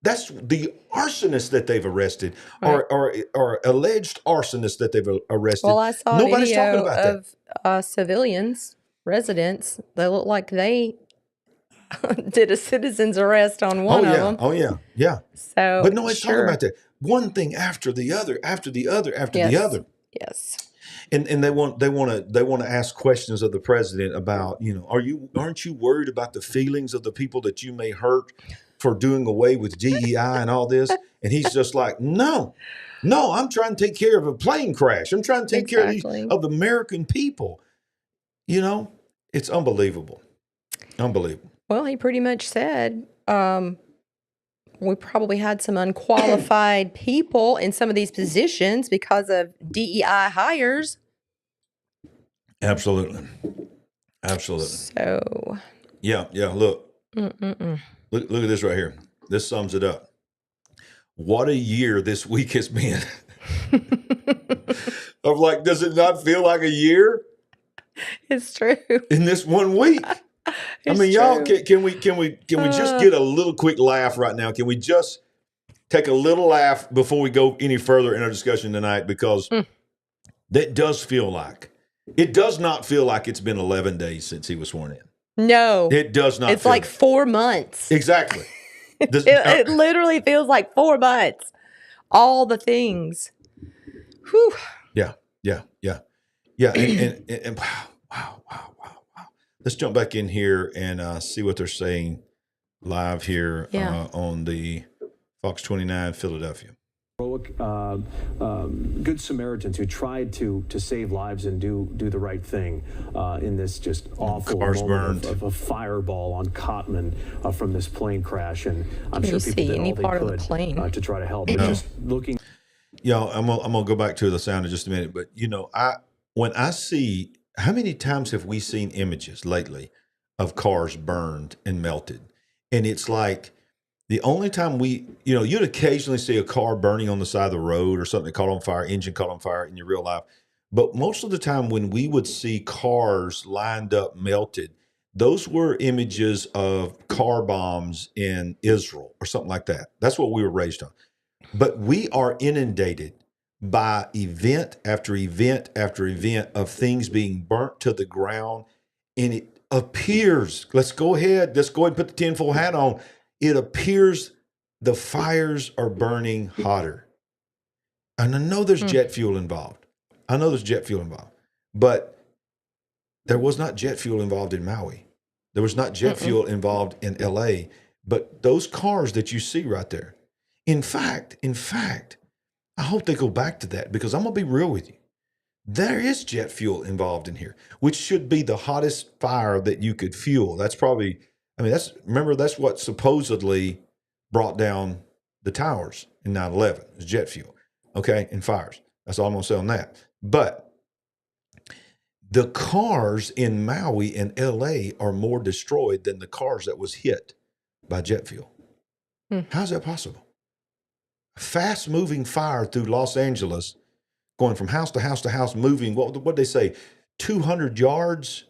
That's the arsonists that they've arrested, right, or alleged arsonists that they've arrested. Well, I saw Nobody's video talking about of civilians, residents. They look like they did a citizen's arrest on one of them. Oh yeah. So, but nobody's talking about that. One thing after the other, after the other. Yes. And they want to ask questions of the president about, aren't you worried about the feelings of the people that you may hurt for doing away with DEI and all this? And he's just like, no, I'm trying to take care of a plane crash. I'm trying to take care of the American people. It's unbelievable. Unbelievable. Well, he pretty much said we probably had some unqualified people in some of these positions because of DEI hires. Absolutely. Absolutely. So. Yeah. Look. Look at this right here. This sums it up. What a year this week has been. Of like, does it not feel like a year? It's true. In this one week. I mean, y'all, can we just get a little quick laugh right now? Can we just take a little laugh before we go any further in our discussion tonight? Because that does feel like, it does not feel like it's been 11 days since he was sworn in. No. It does not. It's like 4 months. Exactly. It literally feels like 4 months. All the things. Whew. Yeah. And wow. Let's jump back in here and see what they're saying live here on the Fox 29 Philadelphia. Good Samaritans who tried to save lives and do the right thing in this just awful moment of a fireball on Cotman from this plane crash, and I'm sure people did all they could to try to help. But just looking, I'm gonna go back to the sound in just a minute. But when I see, how many times have we seen images lately of cars burned and melted, and it's like, the only time you'd occasionally see a car burning on the side of the road or something caught on fire, engine caught on fire in your real life. But most of the time when we would see cars lined up melted, those were images of car bombs in Israel or something like that. That's what we were raised on. But we are inundated by event after event after event of things being burnt to the ground. And it appears, let's go ahead and put the tinfoil hat on. It appears the fires are burning hotter. And I know there's jet fuel involved. But there was not jet fuel involved in Maui. There was not jet fuel involved in LA. But those cars that you see right there, in fact, I hope they go back to that, because I'm going to be real with you. There is jet fuel involved in here, which should be the hottest fire that you could fuel. That's probably, that's what supposedly brought down the towers in 9/11, is jet fuel, okay, and fires. That's all I'm going to say on that. But the cars in Maui and LA are more destroyed than the cars that was hit by jet fuel. How's that possible? A fast-moving fire through Los Angeles, going from house to house to house, moving, what they say, 200 yards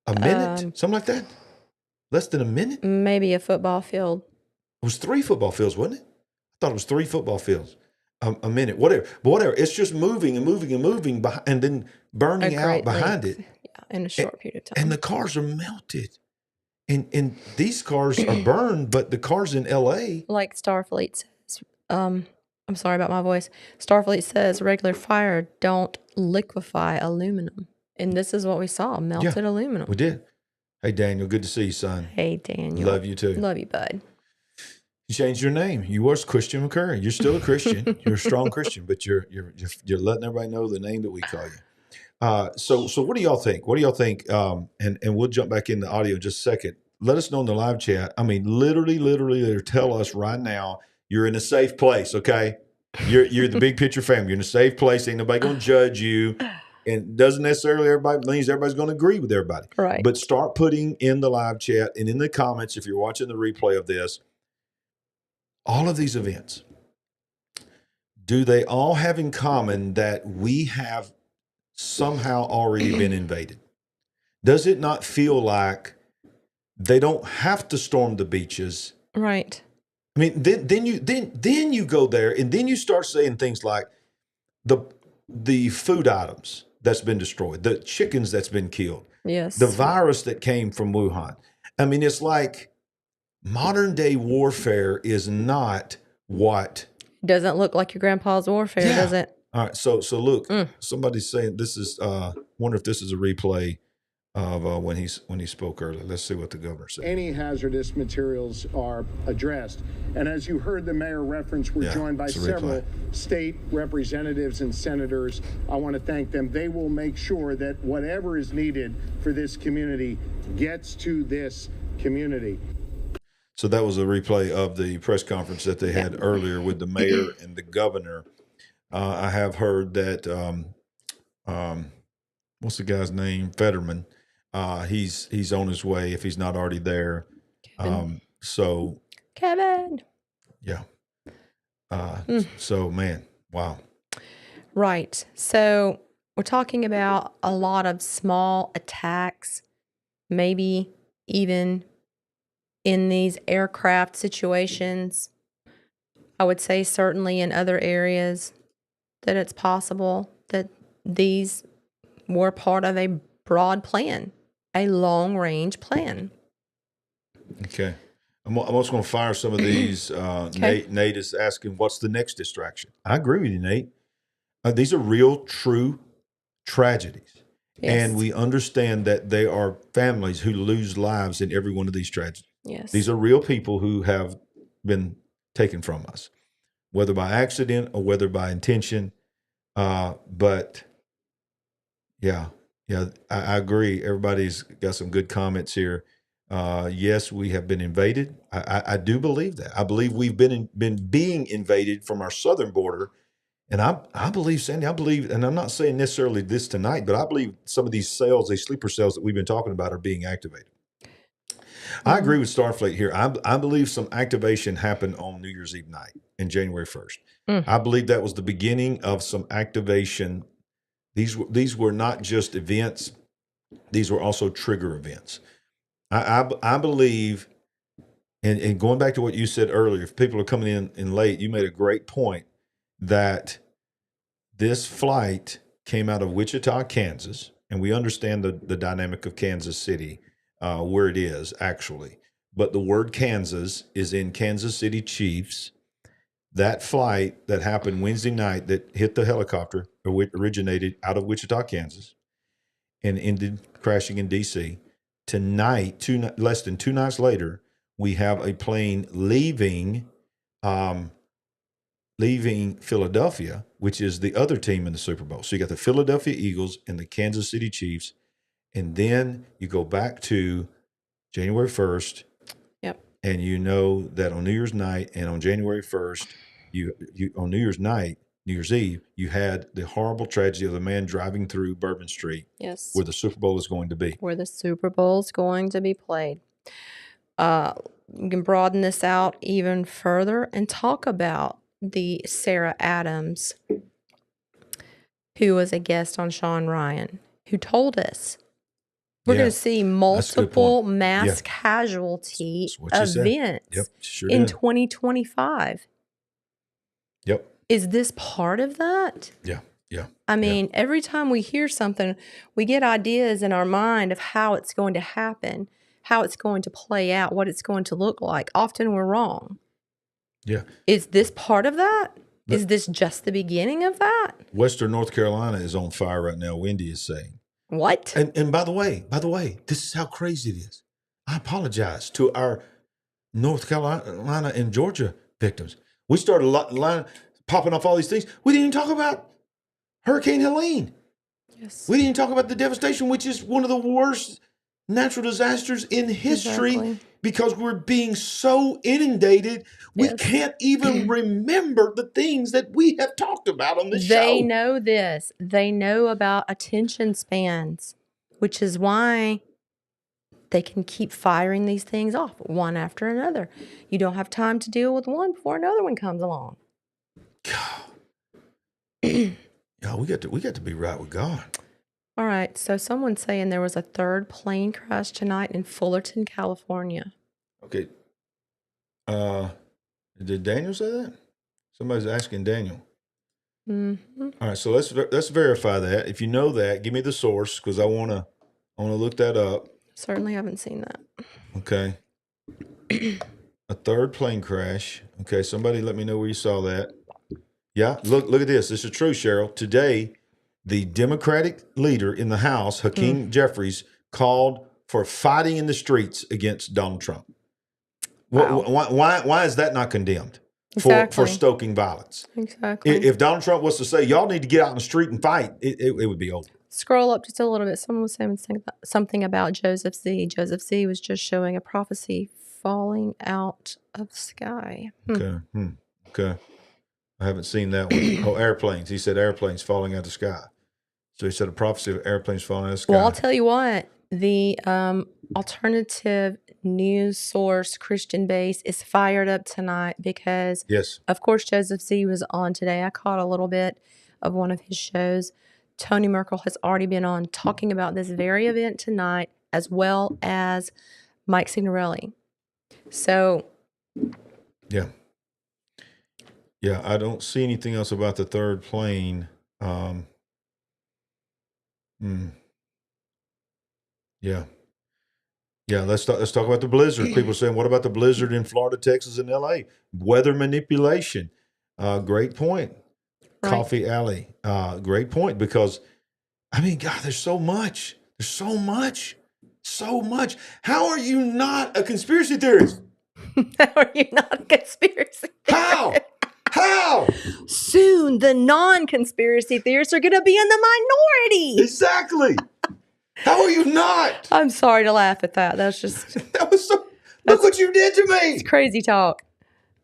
a minute? Something like that? Less than a minute? Maybe a football field. It was 3 football fields, wasn't it? I thought it was 3 football fields a minute. Whatever. But whatever. It's just moving and moving and moving, and then burning out behind it. Yeah, in a short period of time. And the cars are melted. And these cars are burned, but the cars in LA. Like Starfleet says, I'm sorry about my voice. Starfleet says regular fire don't liquefy aluminum. And this is what we saw, melted aluminum. We did. Hey, Daniel, good to see you, son. Hey, Daniel. Love you too. Love you, bud. You changed your name. You was Christian McCurry. You're still a Christian. You're a strong Christian, but you're letting everybody know the name that we call you. So what do y'all think? What do y'all think? And we'll jump back in the audio in just a second. Let us know in the live chat. I mean, literally, tell us right now you're in a safe place. Okay, you're the Big Picture family. You're in a safe place. Ain't nobody gonna judge you. And doesn't necessarily means everybody's going to agree with everybody. Right. But start putting in the live chat and in the comments, if you're watching the replay of this, all of these events, do they all have in common that we have somehow already been invaded? Does it not feel like they don't have to storm the beaches? Right. I mean, then you go there and then you start saying things like the food items that's been destroyed, the chickens that's been killed, the virus that came from Wuhan. I mean, it's like modern day warfare is not what. Doesn't look like your grandpa's warfare, does it? All right. So look, somebody's saying this is, wonder if this is a replay of when he spoke earlier. Let's see what the governor said. Any hazardous materials are addressed. And as you heard the mayor reference, we're joined by several state representatives and senators. I want to thank them. They will make sure that whatever is needed for for this community gets to this community. So that was a replay of the press conference that they had earlier with the mayor and the governor. I have heard that, what's the guy's name? Fetterman. He's on his way if he's not already there. Kevin. Yeah. So, man, wow. Right. So we're talking about a lot of small attacks, maybe even in these aircraft situations. I would say certainly in other areas that it's possible that these were part of a broad plan, a long-range plan. Okay. I'm also going to fire some of these. Okay. Nate is asking, what's the next distraction? I agree with you, Nate. These are real, true tragedies. Yes. And we understand that there are families who lose lives in every one of these tragedies. Yes. These are real people who have been taken from us, whether by accident or whether by intention. But yeah, I agree. Everybody's got some good comments here. Yes, we have been invaded. I do believe that. I believe we've been being invaded from our southern border. And I believe, Sandy, and I'm not saying necessarily this tonight, but I believe some of these cells, these sleeper cells that we've been talking about are being activated. I agree with Starfleet here. I believe some activation happened on New Year's Eve night in January 1st. I believe that was the beginning of some activation. These were not just events. These were also trigger events. I believe, and going back to what you said earlier, if people are coming in late, you made a great point that this flight came out of Wichita, Kansas, and we understand the dynamic of Kansas City, where it is actually. But the word Kansas is in Kansas City Chiefs. That flight that happened Wednesday night that hit the helicopter originated out of Wichita, Kansas, and ended crashing in D.C. Tonight, less than 2 nights later, we have a plane leaving Philadelphia, which is the other team in the Super Bowl. So you got the Philadelphia Eagles and the Kansas City Chiefs. And then you go back to January 1st. Yep. And you know that on New Year's night and on January 1st, you on New Year's night, New Year's Eve, you had the horrible tragedy of the man driving through Bourbon Street. Yes. Where the Super Bowl is going to be. Where the Super Bowl is going to be played. We can broaden this out even further and talk about the Sarah Adams, who was a guest on Sean Ryan, who told us we're going to see multiple mass casualty events in 2025. Yep. Is this part of that? Yeah. I mean, every time we hear something, we get ideas in our mind of how it's going to happen, how it's going to play out, what it's going to look like. Often we're wrong. Yeah. Is this part of that? Is this just the beginning of that? Western North Carolina is on fire right now, Wendy is saying. What? And by the way, this is how crazy it is. I apologize to our North Carolina and Georgia victims. We started popping off all these things. We didn't even talk about Hurricane Helene. Yes. We didn't even talk about the devastation, which is one of the worst natural disasters in history because we're being so inundated. We can't even remember the things that we have talked about on this show. They know this. They know about attention spans, which is why they can keep firing these things off one after another. You don't have time to deal with one before another one comes along. Yeah, we got to be right with God. All right. So someone's saying there was a third plane crash tonight in Fullerton, California. Okay. Did Daniel say that? Somebody's asking Daniel. Mm-hmm. All right. So let's verify that. If you know that, give me the source because I want to look that up. Certainly haven't seen that. Okay. A third plane crash. Okay. Somebody let me know where you saw that. Yeah. Look at this. This is true, Cheryl. Today, the Democratic leader in the House, Hakeem Jeffries, called for fighting in the streets against Donald Trump. Wow. Why is that not condemned for stoking violence? Exactly. If Donald Trump was to say, y'all need to get out in the street and fight, it would be over. Scroll up just a little bit. Someone was saying something about Joseph Z. Joseph Z was just showing a prophecy falling out of the sky. Okay. Okay. I haven't seen that one. Oh, airplanes. He said airplanes falling out of the sky. So he said a prophecy of airplanes falling out of the sky. Well, I'll tell you what. The alternative news source Christian base is fired up tonight because, yes, of course, Joseph Z was on today. I caught a little bit of one of his shows. Tony Merkel has already been on talking about this very event tonight, as well as Mike Signorelli. So, yeah, I don't see anything else about the third plane. Yeah. Let's talk about the blizzard. People are saying, what about the blizzard in Florida, Texas, and LA? Weather manipulation. Great point. Right. Coffee Alley. Great point, because I mean, God, there's so much. There's so much. How are you not a conspiracy theorist? How are you not a conspiracy theorist? How? Soon the non-conspiracy theorists are going to be in the minority. Exactly. How are you not? I'm sorry to laugh at that. That's just... that was so... Look what you did to me. It's crazy talk.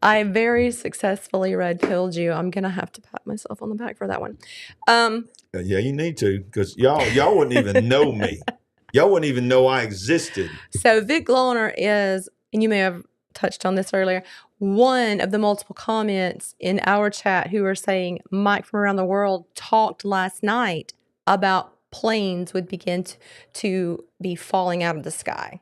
I very successfully red-pilled you. I'm going to have to pat myself on the back for that one. Yeah, you need to, because y'all wouldn't even know me. Y'all wouldn't even know I existed. So Vic Lohner is, and you may have touched on this earlier, one of the multiple comments in our chat who are saying Mike from around the world talked last night about planes would begin to be falling out of the sky.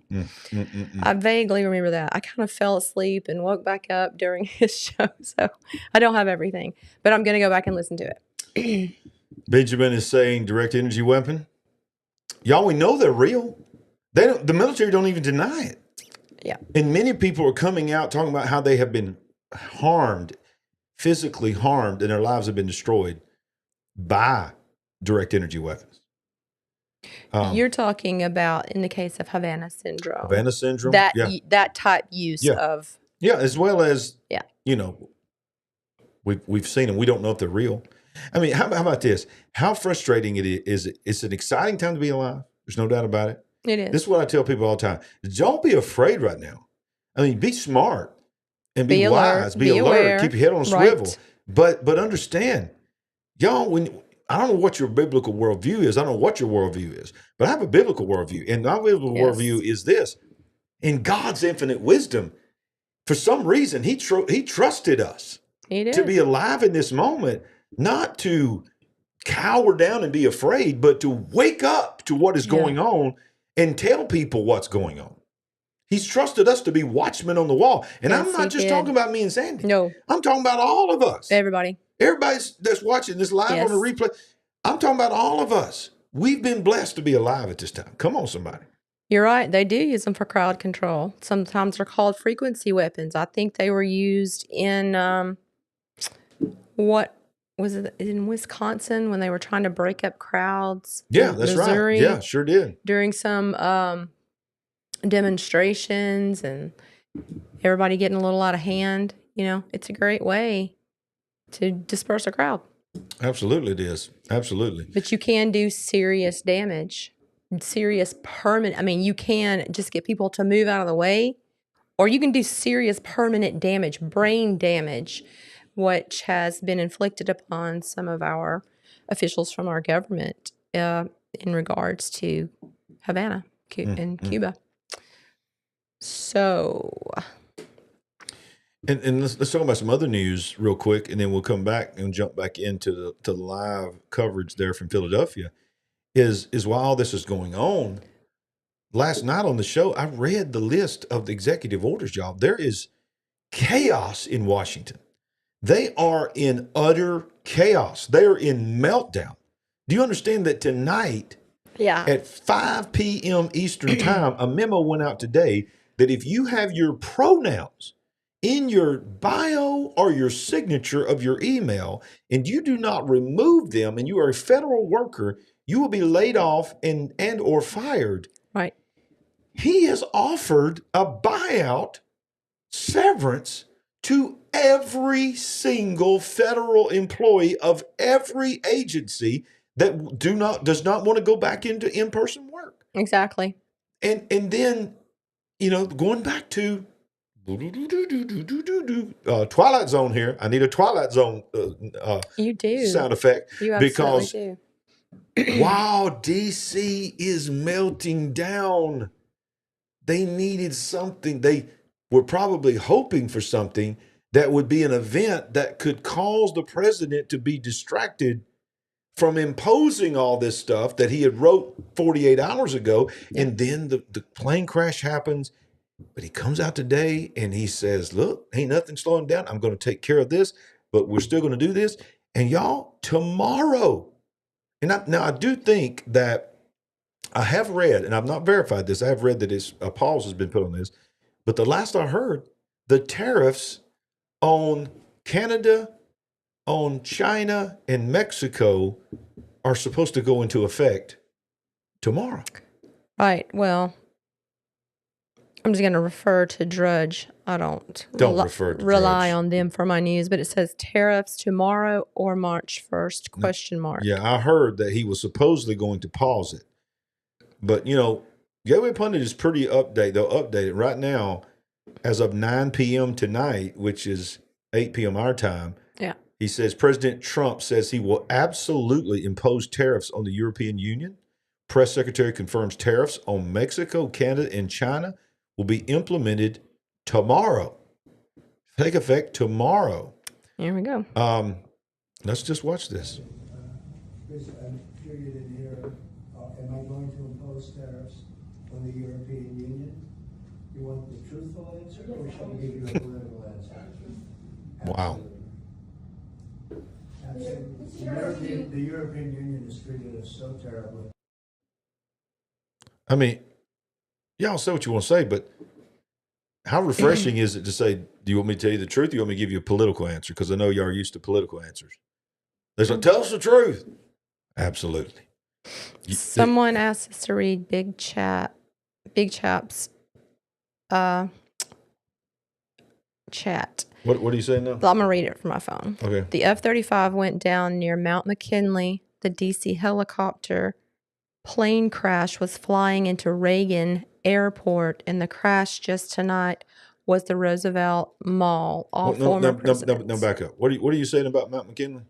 I vaguely remember that. I kind of fell asleep and woke back up during his show, so I don't have everything, but I'm going to go back and listen to it. Benjamin is saying direct energy weapon. Y'all, we know they're real. The military don't even deny it. Yeah. And many people are coming out talking about how they have been harmed, physically harmed, and their lives have been destroyed by direct energy weapons. You're talking about in the case of Havana syndrome. Havana syndrome? That type use of... Yeah, as well as, we've seen them. We don't know if they're real. I mean, how about this? How frustrating it is. It's an exciting time to be alive. There's no doubt about it. It is. This is what I tell people all the time. Don't be afraid right now. I mean, be smart and be wise. Be alert. Aware. Keep your head on a swivel. But understand, y'all, I don't know what your biblical worldview is. I don't know what your worldview is. But I have a biblical worldview. And my biblical worldview is this. In God's infinite wisdom, for some reason, he trusted us to be alive in this moment, not to cower down and be afraid, but to wake up to what is going on and tell people what's going on. He's trusted us to be watchmen on the wall. And I'm not just talking about me and Sandy. No. I'm talking about all of us. Everybody that's watching this live on the replay. I'm talking about all of us. We've been blessed to be alive at this time. Come on, somebody. You're right. They do use them for crowd control. Sometimes they're called frequency weapons. I think they were used in, what was it, in Wisconsin when they were trying to break up crowds? Yeah, that's Missouri, right. Yeah, sure did. During some demonstrations and everybody getting a little out of hand. It's a great way to disperse a crowd. Absolutely it is. Absolutely. But you can do serious damage, serious permanent. I mean, you can just get people to move out of the way, or you can do serious permanent damage, brain damage, which has been inflicted upon some of our officials from our government in regards to Havana and Cuba. So... And let's talk about some other news real quick, and then we'll come back and jump back into the live coverage there from Philadelphia. Is while all this is going on, last night on the show, I read the list of the executive orders, y'all. There is chaos in Washington. They are in utter chaos. They are in meltdown. Do you understand that tonight at 5 p.m. Eastern time, a memo went out today that if you have your pronouns in your bio or your signature of your email, and you do not remove them, and you are a federal worker, you will be laid off and or fired. Right. He has offered a buyout severance to every single federal employee of every agency that does not want to go back into in-person work. Exactly. And then, going back to Twilight Zone here. I need a Twilight Zone you do sound effect. You absolutely do. While DC is melting down, they needed something. They were probably hoping for something that would be an event that could cause the president to be distracted from imposing all this stuff that he had wrote 48 hours ago. Yeah. And then the plane crash happens, but he comes out today and he says, look, ain't nothing slowing down. I'm going to take care of this, but we're still going to do this. And y'all, tomorrow, and now I do think that I have read, and I've not verified this, I have read that a pause has been put on this, but the last I heard, the tariffs on Canada, on China, and Mexico are supposed to go into effect tomorrow. Right. Well, I'm just going to refer to Drudge. I don't rely on them for my news, but it says tariffs tomorrow or March 1st, question mark. Yeah, I heard that he was supposedly going to pause it. But, Gateway Pundit is pretty updated. They'll update it right now as of 9 p.m. tonight, which is 8 p.m. our time. Yeah. He says President Trump says he will absolutely impose tariffs on the European Union. Press Secretary confirms tariffs on Mexico, Canada, and China will be implemented tomorrow. Take effect tomorrow. Here we go. Let's just watch this. I'm sure you didn't hear. Am I going to impose tariffs on the European Union? You want the truthful answer, or shall I give you a political answer? Wow. Absolutely. The European Union has treated us so terribly. I mean, y'all say what you want to say, but how refreshing is it to say, do you want me to tell you the truth? Or do you want me to give you a political answer? Because I know y'all are used to political answers. They're like, tell us the truth. Absolutely. Someone asked us to read Big Chap's chat. What are you saying now? I'm going to read it from my phone. Okay. The F-35 went down near Mount McKinley. The DC helicopter plane crash was flying into Reagan Airport, and the crash just tonight was the Roosevelt Mall. Former presidents. No, back up. What are you saying about Mount McKinley?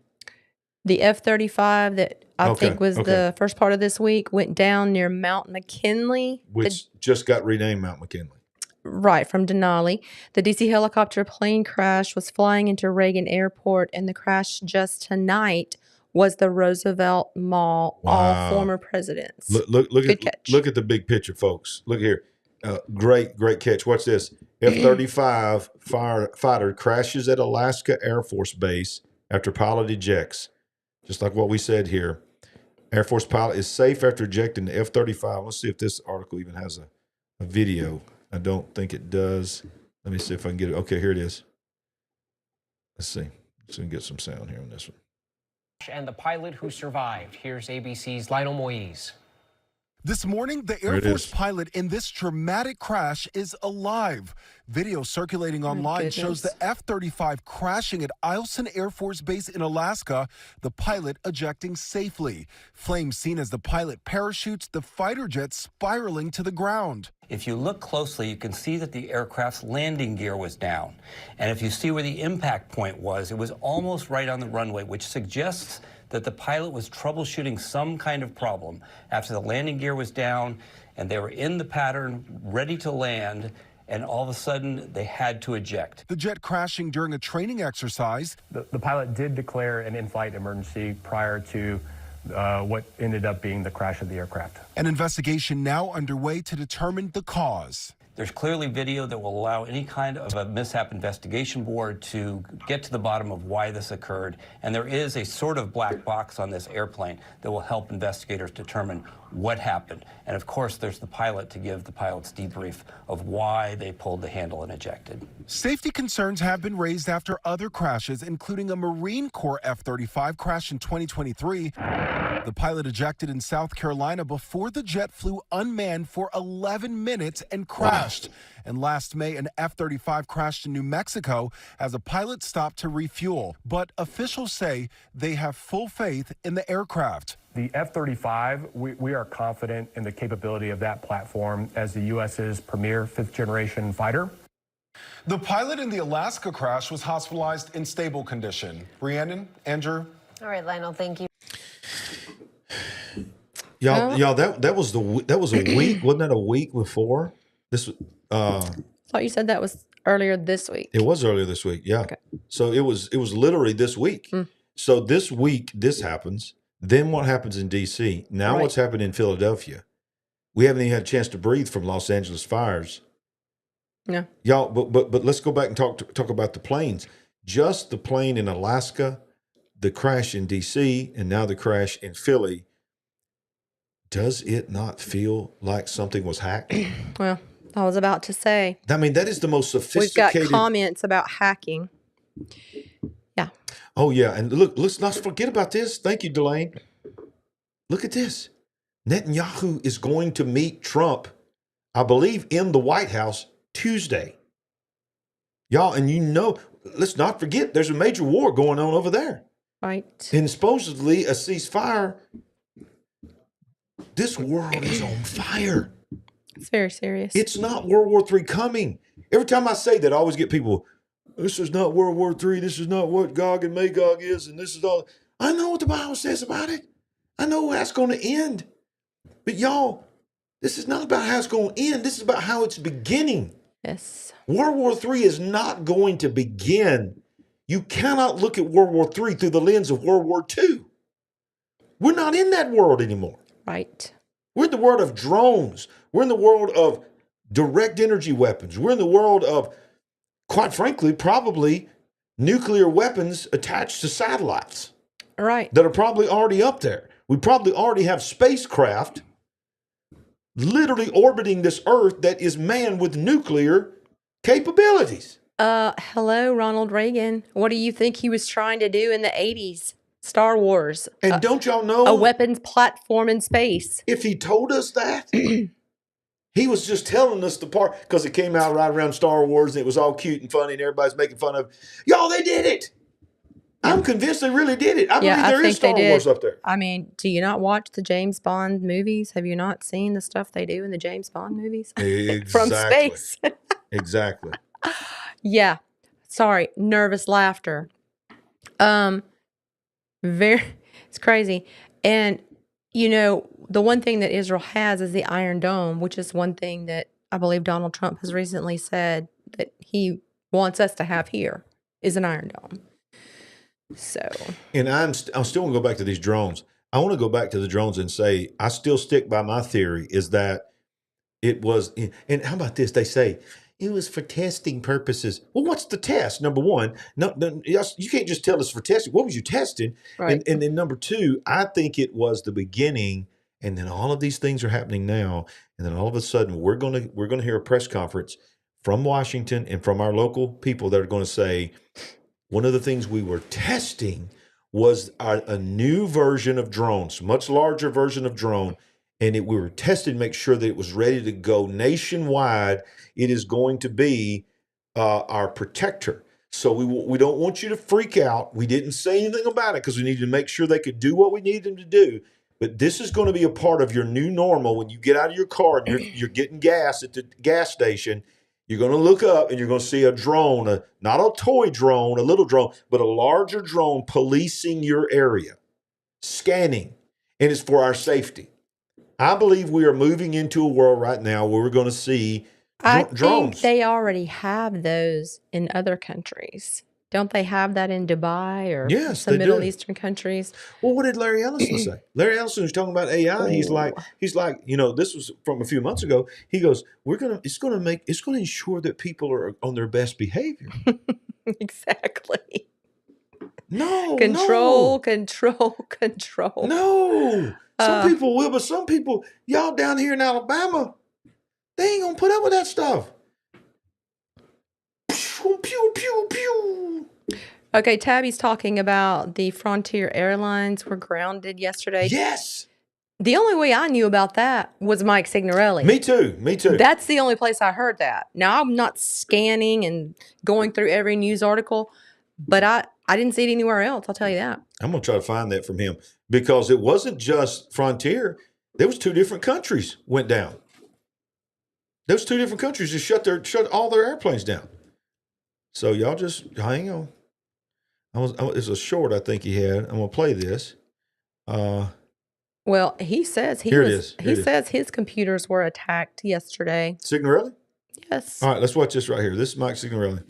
The F-35 that I think was the first part of this week went down near Mount McKinley. Which just got renamed Mount McKinley. Right, from Denali. The DC helicopter plane crash was flying into Reagan Airport, and the crash just tonight was the Roosevelt Mall. Wow. All former presidents. Look at the big picture, folks. Look here. Great catch. Watch this. F-35 fighter crashes at Alaska Air Force Base after pilot ejects. Just like what we said here. Air Force pilot is safe after ejecting the F-35. Let's see if this article even has a video. I don't think it does. Let me see if I can get it. Okay, here it is. Let's see. Let's get some sound here on this one. And the pilot who survived. Here's ABC's Lionel Moise. This morning, the Air Force pilot in this dramatic crash is alive. Video circulating online shows the F-35 crashing at Eielson Air Force Base in Alaska, the pilot ejecting safely. Flames seen as the pilot parachutes the fighter jet spiraling to the ground. If you look closely, you can see that the aircraft's landing gear was down. And if you see where the impact point was, it was almost right on the runway, which suggests that the pilot was troubleshooting some kind of problem after the landing gear was down and they were in the pattern, ready to land, and all of a sudden they had to eject. The jet crashing during a training exercise. The pilot did declare an in-flight emergency prior to what ended up being the crash of the aircraft. An investigation now underway to determine the cause. There's clearly video that will allow any kind of a mishap investigation board to get to the bottom of why this occurred. And there is a sort of black box on this airplane that will help investigators determine what happened. And of course, there's the pilot to give the pilot's debrief of why they pulled the handle and ejected. Safety concerns have been raised after other crashes, including a Marine Corps F-35 crash in 2023. The pilot ejected in South Carolina before the jet flew unmanned for 11 minutes and crashed. And last May, an F-35 crashed in New Mexico as a pilot stopped to refuel. But officials say they have full faith in the aircraft. The F-35, we are confident in the capability of that platform as the U.S.'s premier fifth-generation fighter. The pilot in the Alaska crash was hospitalized in stable condition. Rhiannon, Andrew. All right, Lionel, thank you. Y'all, that was a week, wasn't that a week before? This I thought you said that was earlier this week. It was earlier this week, yeah. Okay. So it was literally this week. So this week this happens. Then what happens in D.C.? Now what's happened in Philadelphia? We haven't even had a chance to breathe from Los Angeles fires. Yeah. Y'all, but let's go back and talk about the planes. Just the plane in Alaska, the crash in D.C., and now the crash in Philly. Does it not feel like something was hacked? Well, I was about to say. I mean, that is the most sophisticated. We've got comments about hacking. Yeah. Oh, yeah. And look, let's not forget about this. Thank you, Delane. Look at this. Netanyahu is going to meet Trump, I believe, in the White House Tuesday. Y'all, and let's not forget, there's a major war going on over there. Right. And supposedly a ceasefire. This world is on fire. It's very serious. It's not World War III coming. Every time I say that, I always get people, this is not World War III. This is not what Gog and Magog is. And this is all. I know what the Bible says about it. I know how it's going to end. But y'all, this is not about how it's going to end. This is about how it's beginning. Yes. World War III is not going to begin. You cannot look at World War III through the lens of World War II. We're not in that world anymore. Right. We're in the world of drones. We're in the world of direct energy weapons. We're in the world of, quite frankly, probably nuclear weapons attached to satellites. Right. That are probably already up there. We probably already have spacecraft literally orbiting this Earth that is manned with nuclear capabilities. Hello, Ronald Reagan. What do you think he was trying to do in the 80s? Star Wars. And don't y'all know? A weapons platform in space. If he told us that, he was just telling us the part, because it came out right around Star Wars and it was all cute and funny and everybody's making fun of, y'all, they did it. I'm convinced they really did it. I believe there is Star Wars up there. I mean, do you not watch the James Bond movies? Have you not seen the stuff they do in the James Bond movies? Exactly. From space. Exactly. Yeah. Sorry. Nervous laughter. It's crazy. And, the one thing that Israel has is the Iron Dome, which is one thing that I believe Donald Trump has recently said that he wants us to have here is an Iron Dome. So. And I'm still going to go back to these drones. I want to go back to the drones and say, I still stick by my theory is that it was, and how about this? They say, it was for testing purposes. Well, what's the test? Number one, no, you can't just tell us for testing. What was you testing? Right. And then number two, I think it was the beginning, and then all of these things are happening now, and then all of a sudden we're gonna hear a press conference from Washington and from our local people that are going to say, one of the things we were testing was a new version of drones, much larger version of drone. And we were testing to make sure that it was ready to go nationwide. It is going to be our protector. So we don't want you to freak out. We didn't say anything about it because we needed to make sure they could do what we needed them to do. But this is going to be a part of your new normal. When you get out of your car and you're getting gas at the gas station, you're going to look up and you're going to see a drone, not a toy drone, a little drone, but a larger drone policing your area, scanning, and it's for our safety. I believe we are moving into a world right now where we're going to see drones. I think they already have those in other countries. Don't they have that in Dubai or some Middle Eastern countries? Well, what did Larry Ellison say? Larry Ellison was talking about AI. He's like, this was from a few months ago. He goes, it's going to ensure that people are on their best behavior. Exactly. No. Control. No. Some people will, but some people, y'all down here in Alabama, they ain't going to put up with that stuff. Pew, pew, pew, pew. Okay, Tabby's talking about the Frontier Airlines were grounded yesterday. Yes. The only way I knew about that was Mike Signorelli. Me too. That's the only place I heard that. Now, I'm not scanning and going through every news article, but I didn't see it anywhere else. I'll tell you that. I'm going to try to find that from him, because it wasn't just Frontier. There was 2 different countries went down. There was 2 different countries that shut all their airplanes down. So y'all just hang on. It's a short I think he had. I'm going to play this. Well, he says he says his computers were attacked yesterday. Signorelli? Yes. All right, let's watch this right here. This is Mike Signorelli.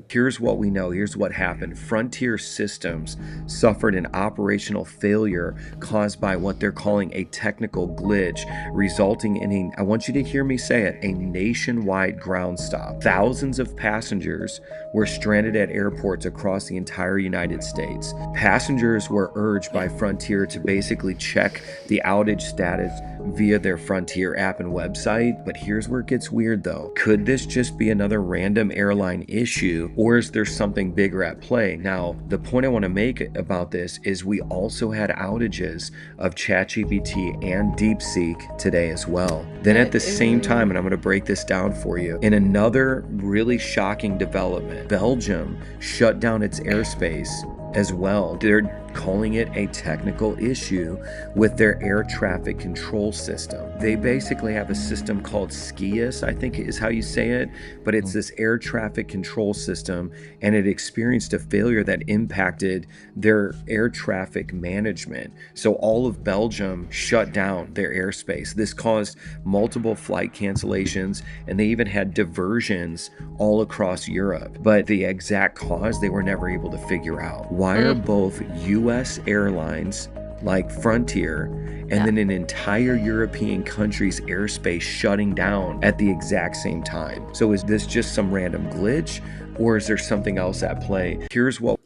Here's what we know. Here's what happened. Frontier Systems suffered an operational failure caused by what they're calling a technical glitch, resulting in I want you to hear me say it, a nationwide ground stop. Thousands of passengers were stranded at airports across the entire United States. Passengers were urged by Frontier to basically check the outage status via their Frontier app and website. But here's where it gets weird though. Could this just be another random airline issue, or is there something bigger at play? Now, the point I want to make about this is we also had outages of ChatGPT and DeepSeek today as well. Then at the same time, and I'm going to break this down for you, in another really shocking development, Belgium shut down its airspace as well. They're calling it a technical issue with their air traffic control system. They basically have a system called SCIUS, I think is how you say it, but it's this air traffic control system, and it experienced a failure that impacted their air traffic management. So all of Belgium shut down their airspace. This caused multiple flight cancellations, and they even had diversions all across Europe. But the exact cause they were never able to figure out. Why are both U.S. airlines like Frontier and then an entire European country's airspace shutting down at the exact same time? So is this just some random glitch, or is there something else at play? Here's what.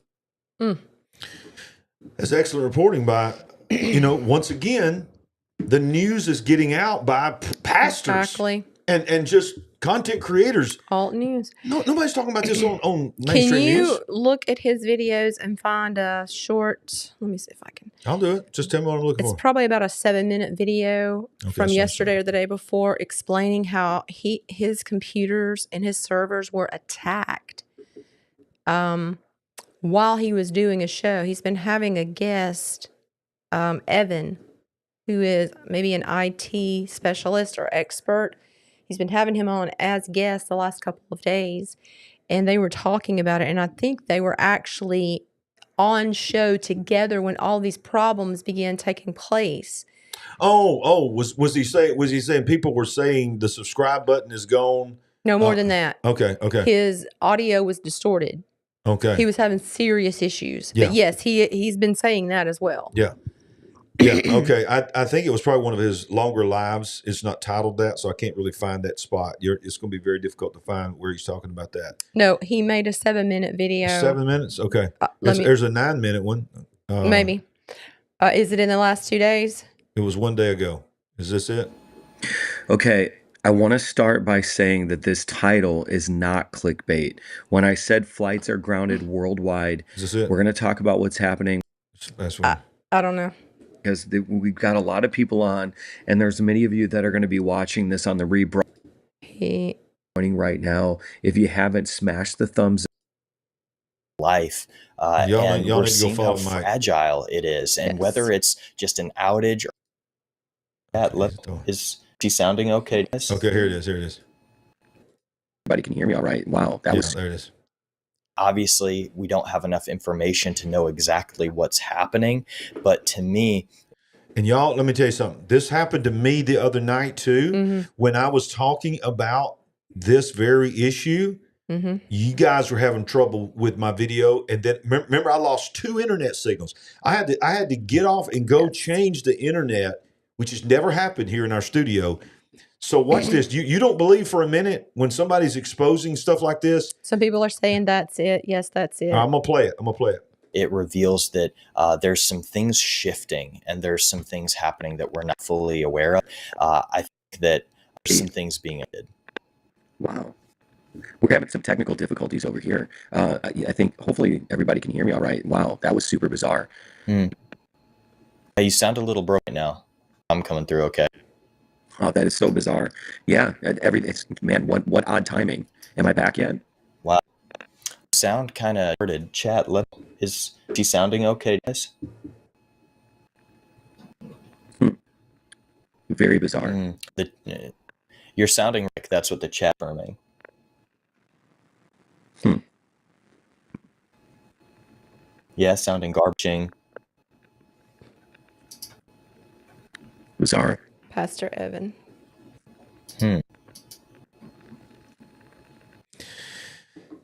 That's excellent reporting by, once again, the news is getting out by pastors. Exactly. And just content creators. Alt news. No, nobody's talking about this on mainstream news. Can you look at his videos and find a short? Let me see if I can. I'll do it. Just tell me what I'm looking for. It's probably about a 7-minute video from yesterday or the day before, explaining how his computers and his servers were attacked while he was doing a show. He's been having a guest, Evan, who is maybe an IT specialist or expert. He's been having him on as guest the last couple of days, and they were talking about it. And I think they were actually on show together when all these problems began taking place. Was he saying people were saying the subscribe button is gone? No, more than that. Okay. His audio was distorted. Okay. He was having serious issues. Yeah. But yes, he's been saying that as well. Yeah. Yeah. Okay. I think it was probably one of his longer lives. It's not titled that, so I can't really find that spot. It's going to be very difficult to find where he's talking about that. No, he made a 7-minute video. 7 minutes? Okay. There's a 9-minute one. Maybe. Is it in the last 2 days? It was 1 day ago. Is this it? Okay. I want to start by saying that this title is not clickbait. When I said flights are grounded worldwide, is this it? We're going to talk about what's happening. That's right. I don't know. Because we've got a lot of people on, and there's many of you that are going to be watching this on the rebroadcast right now. If you haven't, smash the thumbs up. Life, and we're seeing how fragile it is, and whether it's just an outage or that. Is he sounding okay? Okay, here it is. Everybody can hear me all right? Wow, there it is. Obviously, we don't have enough information to know exactly what's happening, but to me... And y'all, let me tell you something. This happened to me the other night too, when I was talking about this very issue. You guys were having trouble with my video, and then remember I lost 2 internet signals. I had to get off and go change the internet, which has never happened here in our studio. So watch this. You don't believe for a minute when somebody's exposing stuff like this? Some people are saying that's it. Yes, that's it. I'm going to play it. It reveals that there's some things shifting and there's some things happening that we're not fully aware of. I think that there's some things being added. Wow. We're having some technical difficulties over here. I think hopefully everybody can hear me all right. Wow, that was super bizarre. Hey, you sound a little broken now. I'm coming through okay. Oh, that is so bizarre. Yeah, man, what odd timing. Am I back yet? Wow. sound kind of chat. Is he sounding okay, guys? Very bizarre. You're sounding like that's what the chat firming. Yeah, sounding garbaging. Bizarre. Pastor Evan.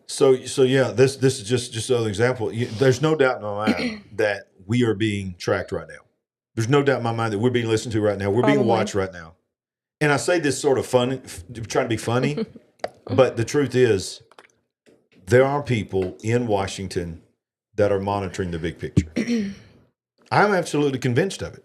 So yeah, this is just another example. There's no doubt in my mind that we are being tracked right now. There's no doubt in my mind that we're being listened to right now. We're being watched right now. And I say this sort of funny, trying to be funny, but the truth is, there are people in Washington that are monitoring the big picture. I'm absolutely convinced of it.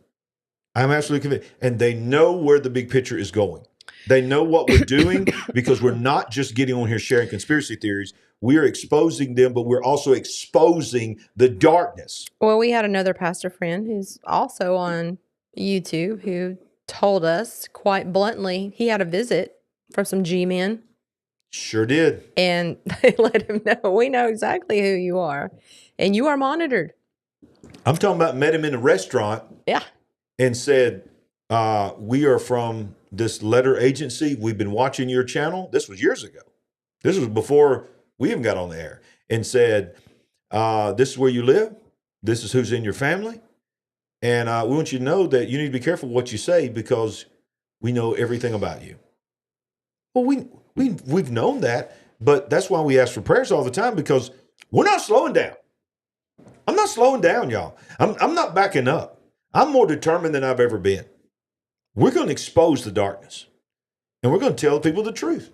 I'm absolutely convinced. And they know where the big picture is going. They know what we're doing because we're not just getting on here sharing conspiracy theories. We are exposing them, but we're also exposing the darkness. Well, we had another pastor friend who's also on YouTube who told us quite bluntly he had a visit from some G-men. Sure did. And they let him know, we know exactly who you are. And you are monitored. I'm talking about met him in a restaurant. Yeah. And said, we are from this letter agency. We've been watching your channel. This was years ago. This was before we even got on the air. And said, this is where you live. This is who's in your family. And we want you to know that you need to be careful what you say because we know everything about you. Well, we've known that, but that's why we ask for prayers all the time because we're not slowing down. I'm not slowing down, y'all. I'm not backing up. I'm more determined than I've ever been. We're going to expose the darkness, and we're going to tell people the truth.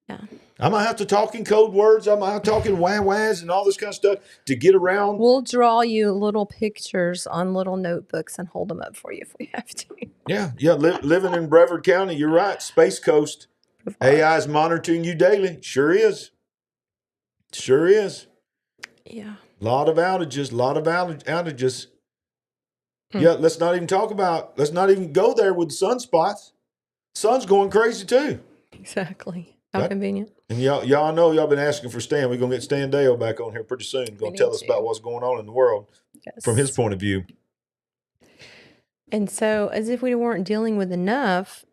Yeah. I might have to talk in code words. I might have to talk in wah-wahs and all this kind of stuff to get around. We'll draw you little pictures on little notebooks and hold them up for you if we have to. Yeah. Living in Brevard County, you're right. Space Coast. AI is monitoring you daily. Sure is. Sure is. Yeah. A lot of outages. Yeah, let's not even go there with the sunspots. Sun's going crazy too. Exactly. How convenient. And y'all know y'all been asking for Stan. We're going to get Stan Dale back on here pretty soon. Going to tell us about what's going on in the world from his point of view. And so, as if we weren't dealing with enough,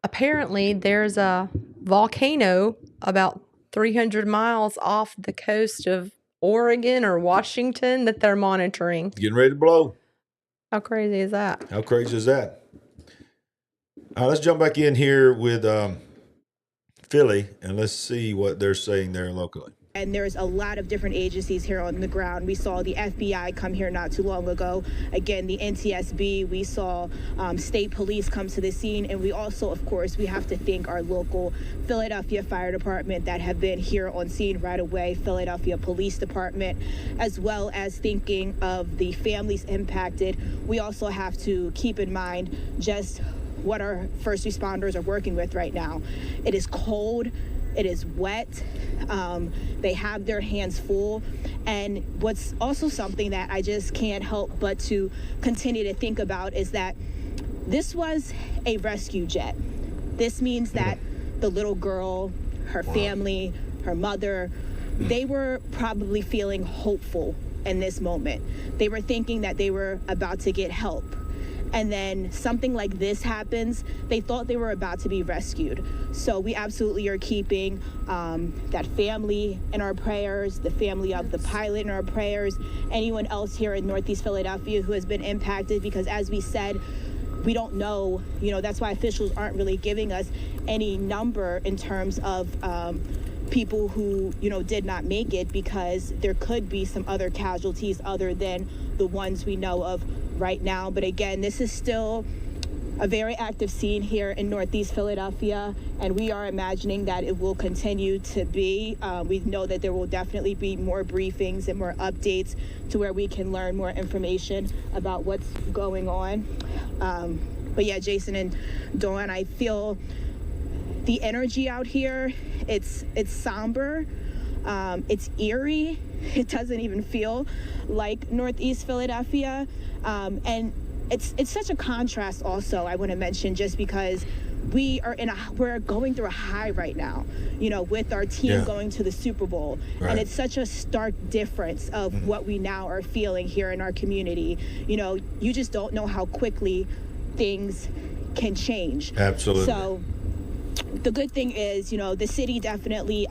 apparently there's a volcano about 300 miles off the coast of Oregon or Washington that they're monitoring. Getting ready to blow. How crazy is that? How crazy is that? All right, let's jump back in here with Philly, and let's see what they're saying there locally. And there's a lot of different agencies here on the ground. We saw the FBI come here not too long ago. Again, the NTSB. We saw state police come to the scene. And we also, of course, we have to thank our local Philadelphia Fire Department that have been here on scene right away, Philadelphia Police Department, as well as thinking of the families impacted. We also have to keep in mind just what our first responders are working with right now. It is cold. It is wet. They have their hands full. And what's also something that I just can't help but to continue to think about is that this was a rescue jet. This means that the little girl, her family, her mother, they were probably feeling hopeful in this moment. They were thinking that they were about to get help. And then something like this happens, they thought they were about to be rescued. So we absolutely are keeping that family in our prayers, the family of the pilot in our prayers, anyone else here in Northeast Philadelphia who has been impacted, because as we said, we don't know, that's why officials aren't really giving us any number in terms of people who, did not make it, because there could be some other casualties other than the ones we know of right now. But again, this is still a very active scene here in Northeast Philadelphia, and we are imagining that it will continue to be. We know that there will definitely be more briefings and more updates to where we can learn more information about what's going on. But yeah, Jason and Dawn, I feel the energy out here, it's somber, it's eerie. It doesn't even feel like Northeast Philadelphia. And it's such a contrast also, I want to mention, just because we're going through a high right now, you know, with our team going to the Super Bowl. Right. And it's such a stark difference of what we now are feeling here in our community. You know, you just don't know how quickly things can change. Absolutely. So the good thing is, you know, the city definitely,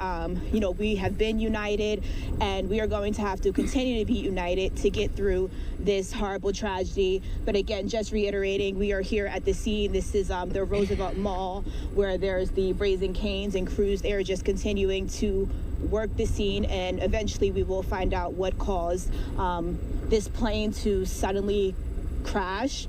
you know, we have been united, and we are going to have to continue to be united to get through this horrible tragedy. But again, just reiterating, we are here at the scene. This is the Roosevelt Mall, where there's the Raising Cane's and crews. They're just continuing to work the scene, and eventually we will find out what caused this plane to suddenly crash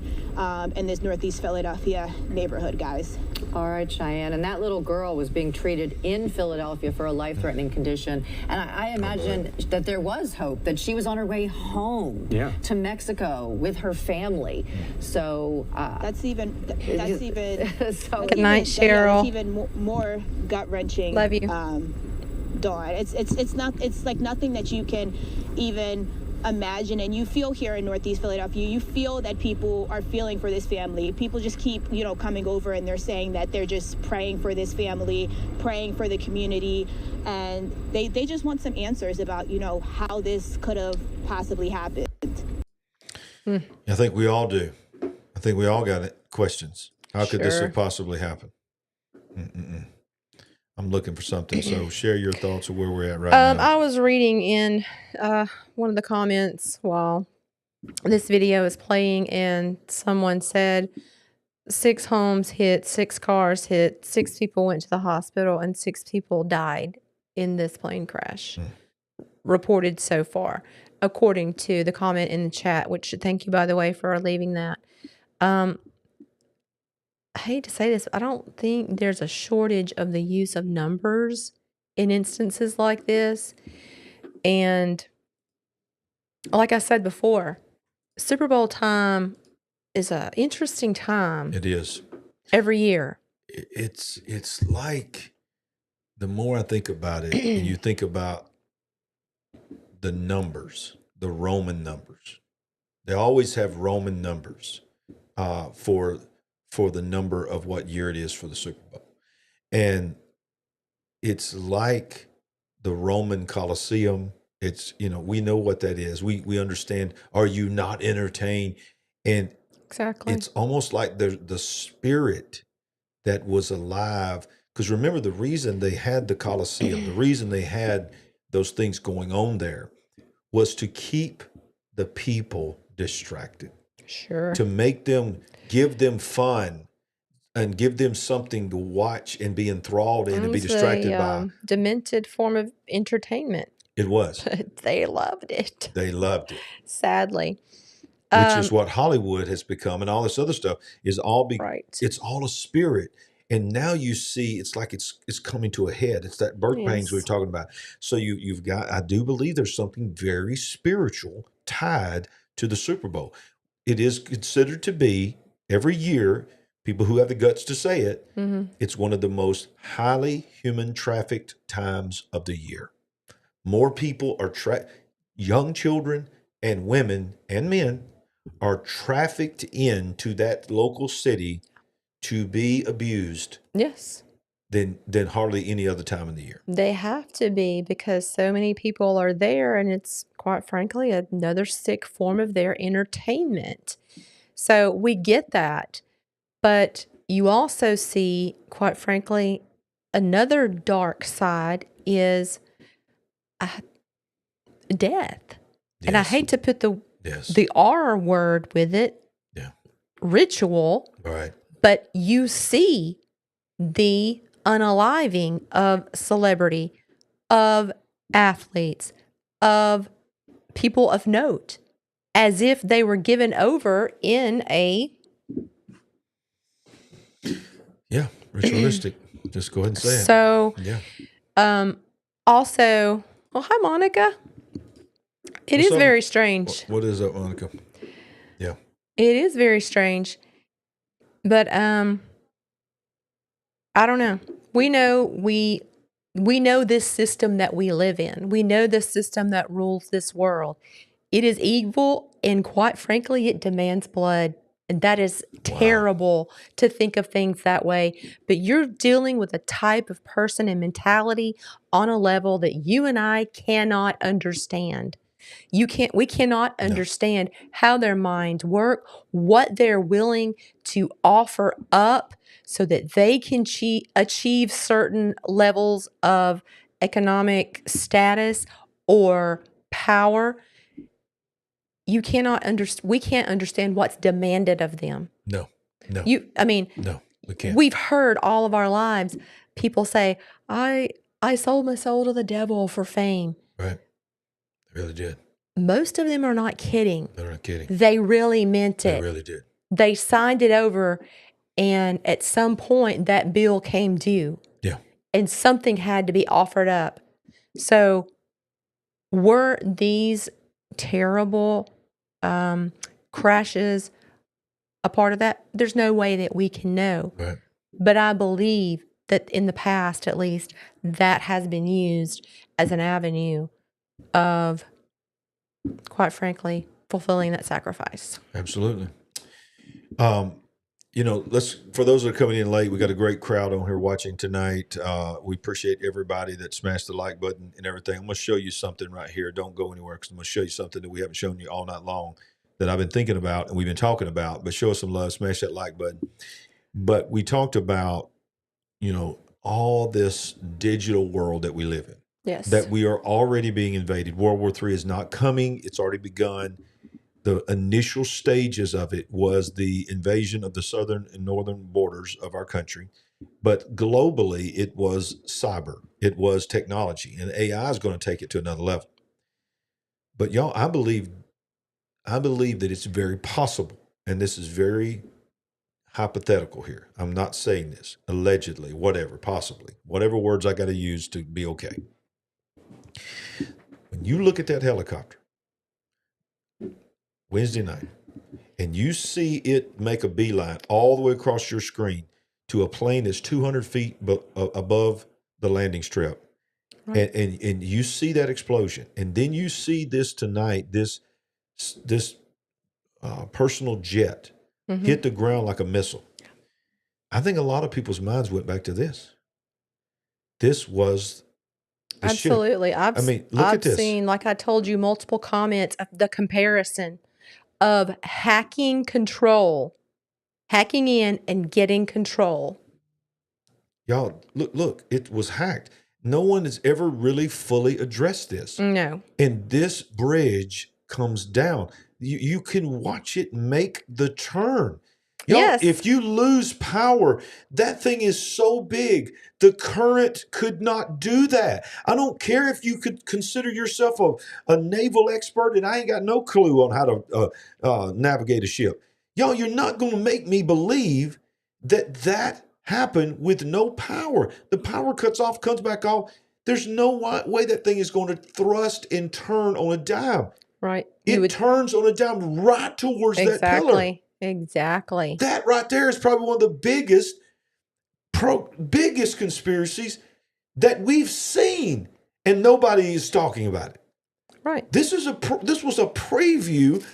in this Northeast Philadelphia neighborhood, guys. All right, Cheyenne. And that little girl was being treated in Philadelphia for a life-threatening condition. And I imagine that there was hope, that she was on her way home to Mexico with her family. So that's even so good night, Cheryl. It's even more gut-wrenching. Love you. Dawn. It's like nothing that you can even imagine. And you feel here in Northeast Philadelphia, you feel that people are feeling for this family. People just keep, you know, coming over, and they're saying that they're just praying for this family, praying for the community, and they just want some answers about, you know, how this could have possibly happened. I think we all do. I think we all got questions. How could this have possibly happened? I'm looking for something. So share your thoughts of where we're at right now. I was reading in one of the comments while this video is playing, and someone said 6 homes hit, 6 cars hit, 6 people went to the hospital, and 6 people died in this plane crash. Reported so far, according to the comment in the chat, which thank you, by the way, for leaving that. I hate to say this, I don't think there's a shortage of the use of numbers in instances like this. And like I said before, Super Bowl time is an interesting time. It is. Every year. It's like, the more I think about it, and you think about the numbers, the Roman numbers. They always have Roman numbers for the number of what year it is for the Super Bowl. And it's like the Roman Colosseum. It's, you know, we know what that is. We understand, are you not entertained? And exactly, it's almost like the spirit that was alive. Because remember, the reason they had the Colosseum, the reason they had those things going on there was to keep the people distracted. Sure. To make them, give them fun and give them something to watch and be enthralled in and be distracted by. Demented form of entertainment. It was. But they loved it. They loved it. Sadly. Which is what Hollywood has become, and all this other stuff is all it's all a spirit. And now you see, it's like it's coming to a head. It's that birth pangs we were talking about. So you've got, I do believe there's something very spiritual tied to the Super Bowl. It is considered to be, every year, people who have the guts to say it, it's one of the most highly human trafficked times of the year. More people are, young children and women and men are trafficked into that local city to be abused. Yes. Than hardly any other time in the year. They have to be, because so many people are there, and it's, quite frankly, another sick form of their entertainment. So we get that. But you also see, quite frankly, another dark side is death. Yes. And I hate to put the R word with it. Yeah. Ritual. Right. But you see the unaliving of celebrity, of athletes, of people of note, as if they were given over in a ritualistic. Just go ahead and say it. So yeah. Also, well, hi Monica. It is very strange. What is up, Monica? Yeah. It is very strange. But I don't know. We know this system that we live in. We know the system that rules this world. It is evil, and quite frankly, it demands blood. And that is terrible to think of things that way. But you're dealing with a type of person and mentality on a level that you and I cannot understand. We cannot understand how their minds work, what they're willing to offer up so that they can achieve certain levels of economic status or power. We can't understand what's demanded of them. No. No, we can't. We've heard all of our lives people say, I sold my soul to the devil for fame. Right. They really did. Most of them are not kidding. They're not kidding. They really meant it. They really did. They signed it over, and at some point that bill came due. Yeah. And something had to be offered up. So were these terrible crashes a part of that? There's no way that we can know. Right. But I believe that in the past, at least, that has been used as an avenue of, quite frankly, fulfilling that sacrifice. Absolutely. For those that are coming in late, we got a great crowd on here watching tonight. We appreciate everybody that smashed the like button and everything. I'm going to show you something right here. Don't go anywhere, because I'm going to show you something that we haven't shown you all night long that I've been thinking about and we've been talking about. But show us some love, smash that like button. But we talked about, all this digital world that we live in. Yes. That we are already being invaded. World War III is not coming. It's already begun. The initial stages of it was the invasion of the southern and northern borders of our country. But globally, it was cyber. It was technology. And AI is going to take it to another level. But y'all, I believe that it's very possible, and this is very hypothetical here. I'm not saying this. Allegedly, whatever, possibly. Whatever words I got to use to be okay. When you look at that helicopter Wednesday night, and you see it make a beeline all the way across your screen to a plane that's 200 feet above the landing strip, right. and you see that explosion, and then you see this tonight, this personal jet hit the ground like a missile. I think a lot of people's minds went back to this. This was absolutely. Ship. I've seen, like I told you, multiple comments of the comparison of hacking in and getting control. Y'all, look, it was hacked. No one has ever really fully addressed this. No. And this bridge comes down. You can watch it make the turn. Y'all, yes. If you lose power, that thing is so big, the current could not do that. I don't care if you could consider yourself a naval expert, and I ain't got no clue on how to navigate a ship. Y'all, you're not going to make me believe that happened with no power. The power cuts off, comes back off. There's no way that thing is going to thrust and turn on a dime. Right. It turns on a dime right towards that pillar. Exactly. That right there is probably one of the biggest conspiracies that we've seen, and nobody is talking about it. Right. This was a preview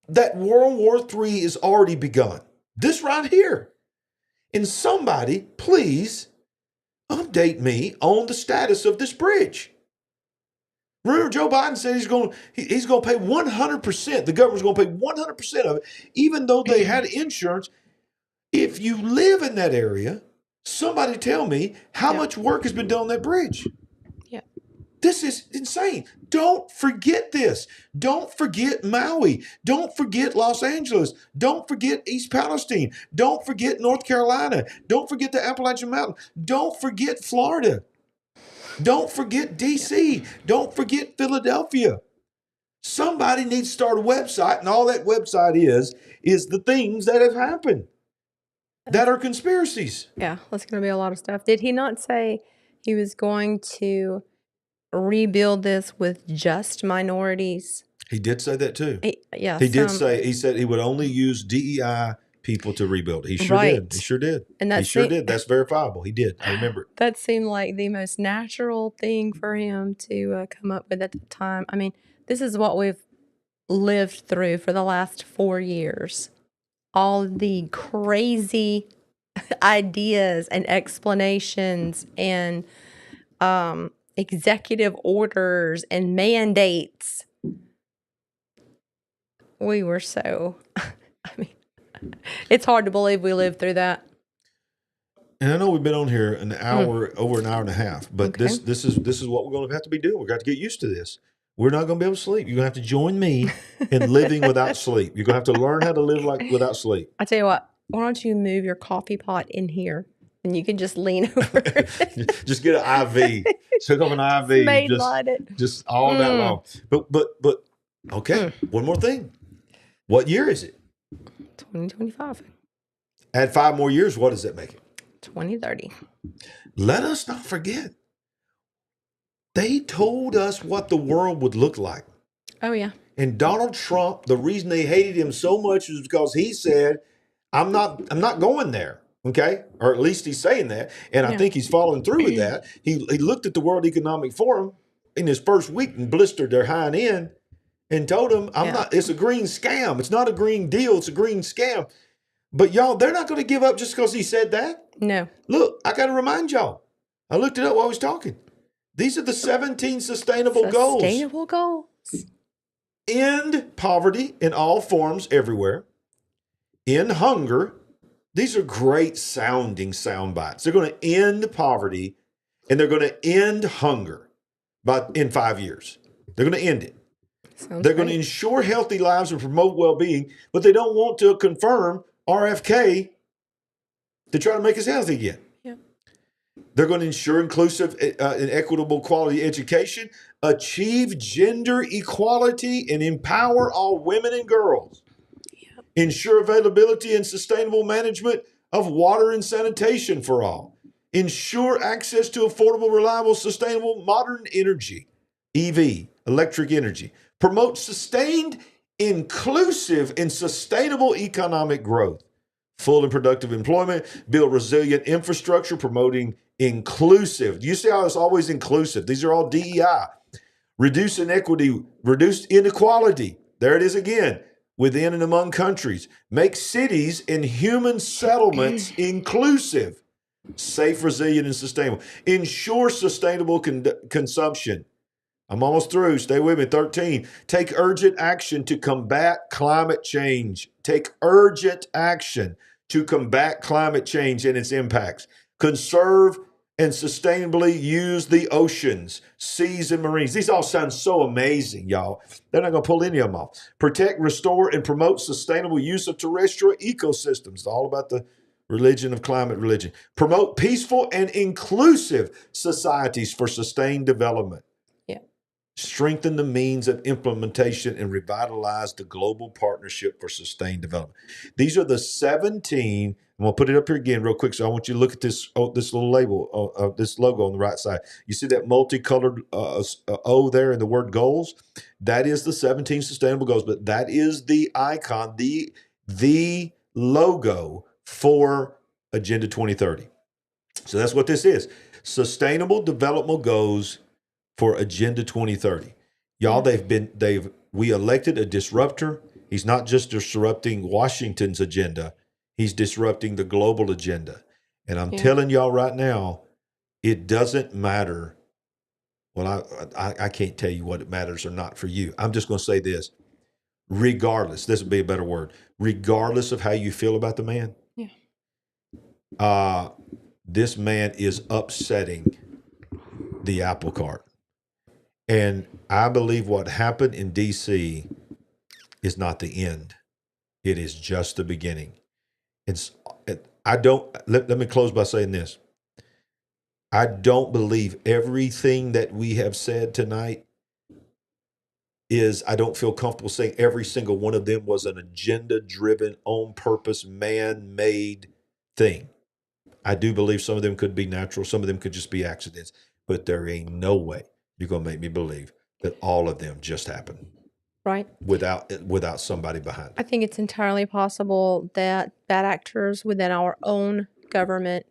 that World War III is already begun. This right here. And somebody, please update me on the status of this bridge. Remember, Joe Biden said he's going to pay 100%. The government's going to pay 100% of it, even though they had insurance. If you live in that area, somebody tell me how much work has been done on that bridge. Yeah. This is insane. Don't forget this. Don't forget Maui. Don't forget Los Angeles. Don't forget East Palestine. Don't forget North Carolina. Don't forget the Appalachian Mountains. Don't forget Florida. Don't forget D.C. Don't forget Philadelphia. Somebody needs to start a website, and all that website is the things that have happened that are conspiracies. Yeah, that's going to be a lot of stuff. Did he not say he was going to rebuild this with just minorities? He did say that too. He said he would only use DEI people to rebuild it. He sure did. He sure did. And he sure did. That's verifiable. He did. I remember it. That seemed like the most natural thing for him to come up with at the time. I mean, this is what we've lived through for the last 4 years. all the crazy ideas and explanations and executive orders and mandates. We were so, I mean, it's hard to believe we lived through that. And I know we've been on here an hour, over an hour and a half, but this is what we're going to have to be doing. We've got to get used to this. We're not going to be able to sleep. You're going to have to join me in living without sleep. You're going to have to learn how to live without sleep. I tell you what, why don't you move your coffee pot in here and you can just lean over it. Just get an IV. Hook up an IV. Just all that long. But okay, one more thing. What year is it? 2025. Add 5 more years, what does that make it? 2030. Let us not forget. They told us what the world would look like. Oh, yeah. And Donald Trump, the reason they hated him so much is because he said, I'm not going there. Okay? Or at least he's saying that. And I think he's following through with that. He looked at the World Economic Forum in his first week and blistered their hind end and told them, it's a green scam. It's not a green deal. It's a green scam. But y'all, they're not going to give up just because he said that. No. Look, I got to remind y'all. I looked it up while I was talking. These are the 17 sustainable goals. Sustainable goals. End poverty in all forms everywhere. End hunger. These are great sounding sound bites. They're going to end poverty and they're going to end hunger in 5 years. They're going to end it. They're going to ensure healthy lives and promote well-being, but they don't want to confirm RFK to try to make us healthy again. Yeah. They're going to ensure inclusive and equitable quality education, achieve gender equality, and empower all women and girls. Yeah. Ensure availability and sustainable management of water and sanitation for all. Ensure access to affordable, reliable, sustainable, modern energy, EV, electric energy. Promote sustained, inclusive, and sustainable economic growth. Full and productive employment. Build resilient infrastructure, promoting inclusive. You see how it's always inclusive. These are all DEI. Reduce inequity, reduce inequality. There it is again. Within and among countries. Make cities and human settlements inclusive. Safe, resilient, and sustainable. Ensure sustainable consumption. I'm almost through. Stay with me. 13. Take urgent action to combat climate change. Take urgent action to combat climate change and its impacts. Conserve and sustainably use the oceans, seas, and marines. These all sound so amazing, y'all. They're not going to pull any of them off. Protect, restore, and promote sustainable use of terrestrial ecosystems. It's all about the religion of climate religion. Promote peaceful and inclusive societies for sustained development. Strengthen the means of implementation and revitalize the global partnership for sustained development. These are the 17. I'm going to put it up here again real quick. So I want you to look at this little label, this logo on the right side. You see that multicolored O there in the word goals? That is the 17 sustainable goals, but that is the icon, the logo for Agenda 2030. So that's what this is. Sustainable Development Goals for Agenda 2030. Y'all, we elected a disruptor. He's not just disrupting Washington's agenda. He's disrupting the global agenda. And I'm telling y'all right now, it doesn't matter. Well, I can't tell you what it matters or not for you. I'm just going to say this. Regardless, this would be a better word. Regardless of how you feel about the man. Yeah. This man is upsetting the apple cart. And I believe what happened in D.C. is not the end. It is just the beginning. Let me close by saying this. I don't believe everything that we have said tonight I don't feel comfortable saying every single one of them was an agenda-driven, on-purpose, man-made thing. I do believe some of them could be natural. Some of them could just be accidents. But there ain't no way you're going to make me believe that all of them just happened. Right. Without somebody behind it. I think it's entirely possible that bad actors within our own government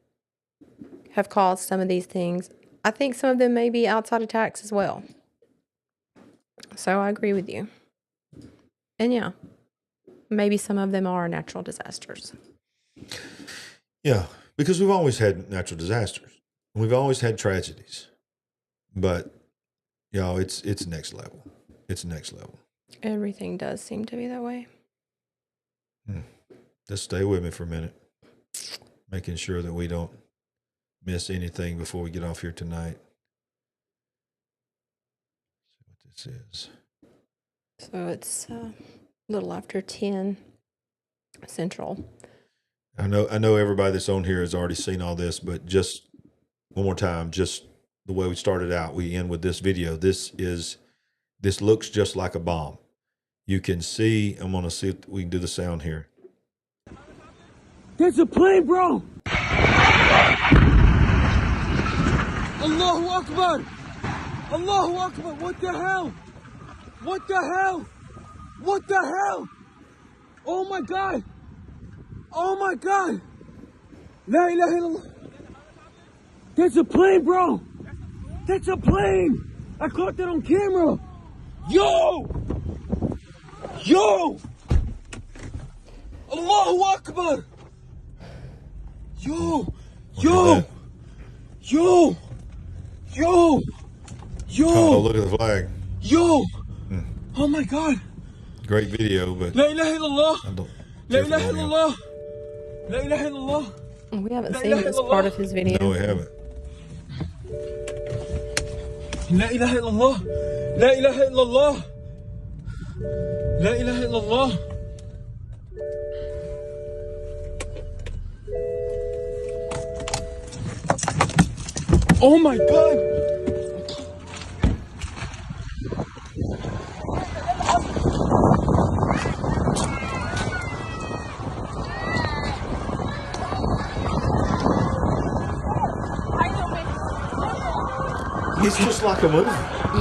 have caused some of these things. I think some of them may be outside attacks as well. So I agree with you. And yeah, maybe some of them are natural disasters. Yeah, because we've always had natural disasters. We've always had tragedies. But, it's next level. It's next level. Everything does seem to be that way. Just stay with me for a minute. Making sure that we don't miss anything before we get off here tonight. Let's see what this is. So it's a little after 10 Central. I know everybody that's on here has already seen all this, but just one more time, just the way we started out, we end with this video. This looks just like a bomb. You can see, I'm going to see if we can do the sound here. There's a plane, bro! Allahu Akbar! Allahu Akbar! What the hell? What the hell? What the hell? Oh my God! Oh my God! La ilaha illallah! There's a plane, bro! That's a plane! I caught that on camera! Yo! Yo! Allahu Akbar! Yo! Yo! Yo! Yo! Yo! Oh, look at the flag. Yo! Oh my God! Great video, but La ilaha illallah! La ilaha illallah! La ilaha illallah! We haven't seen this part of his video. No, we haven't. La ilaha illallah! La ilaha illallah! La ilaha illallah! Oh my God! It's just like a movie.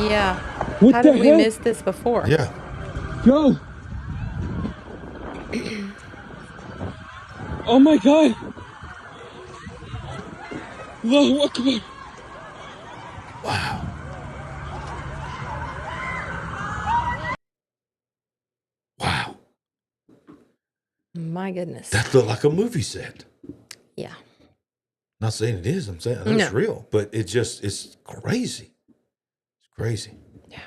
Yeah. What How the did we hell? miss this before? Yeah. Yo! Oh my God! Allahu Akbar! Wow. Wow. My goodness. That looked like a movie set. Yeah. Not saying it is. I'm saying it's real, but it's crazy. It's crazy. Yeah.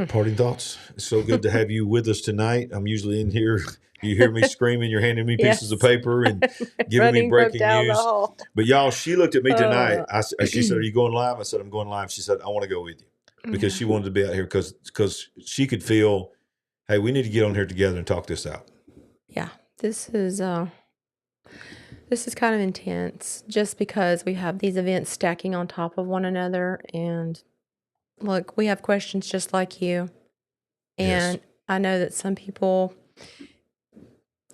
Parting thoughts. It's so good to have you with us tonight. I'm usually in here. You hear me screaming. You're handing me pieces of paper and giving me breaking news. But y'all, she looked at me tonight. She said, "Are you going live?" I said, "I'm going live." She said, "I want to go with you," because she wanted to be out here because she could feel, hey, we need to get on here together and talk this out. Yeah. This is kind of intense just because we have these events stacking on top of one another. And look, we have questions just like you. And I know that some people,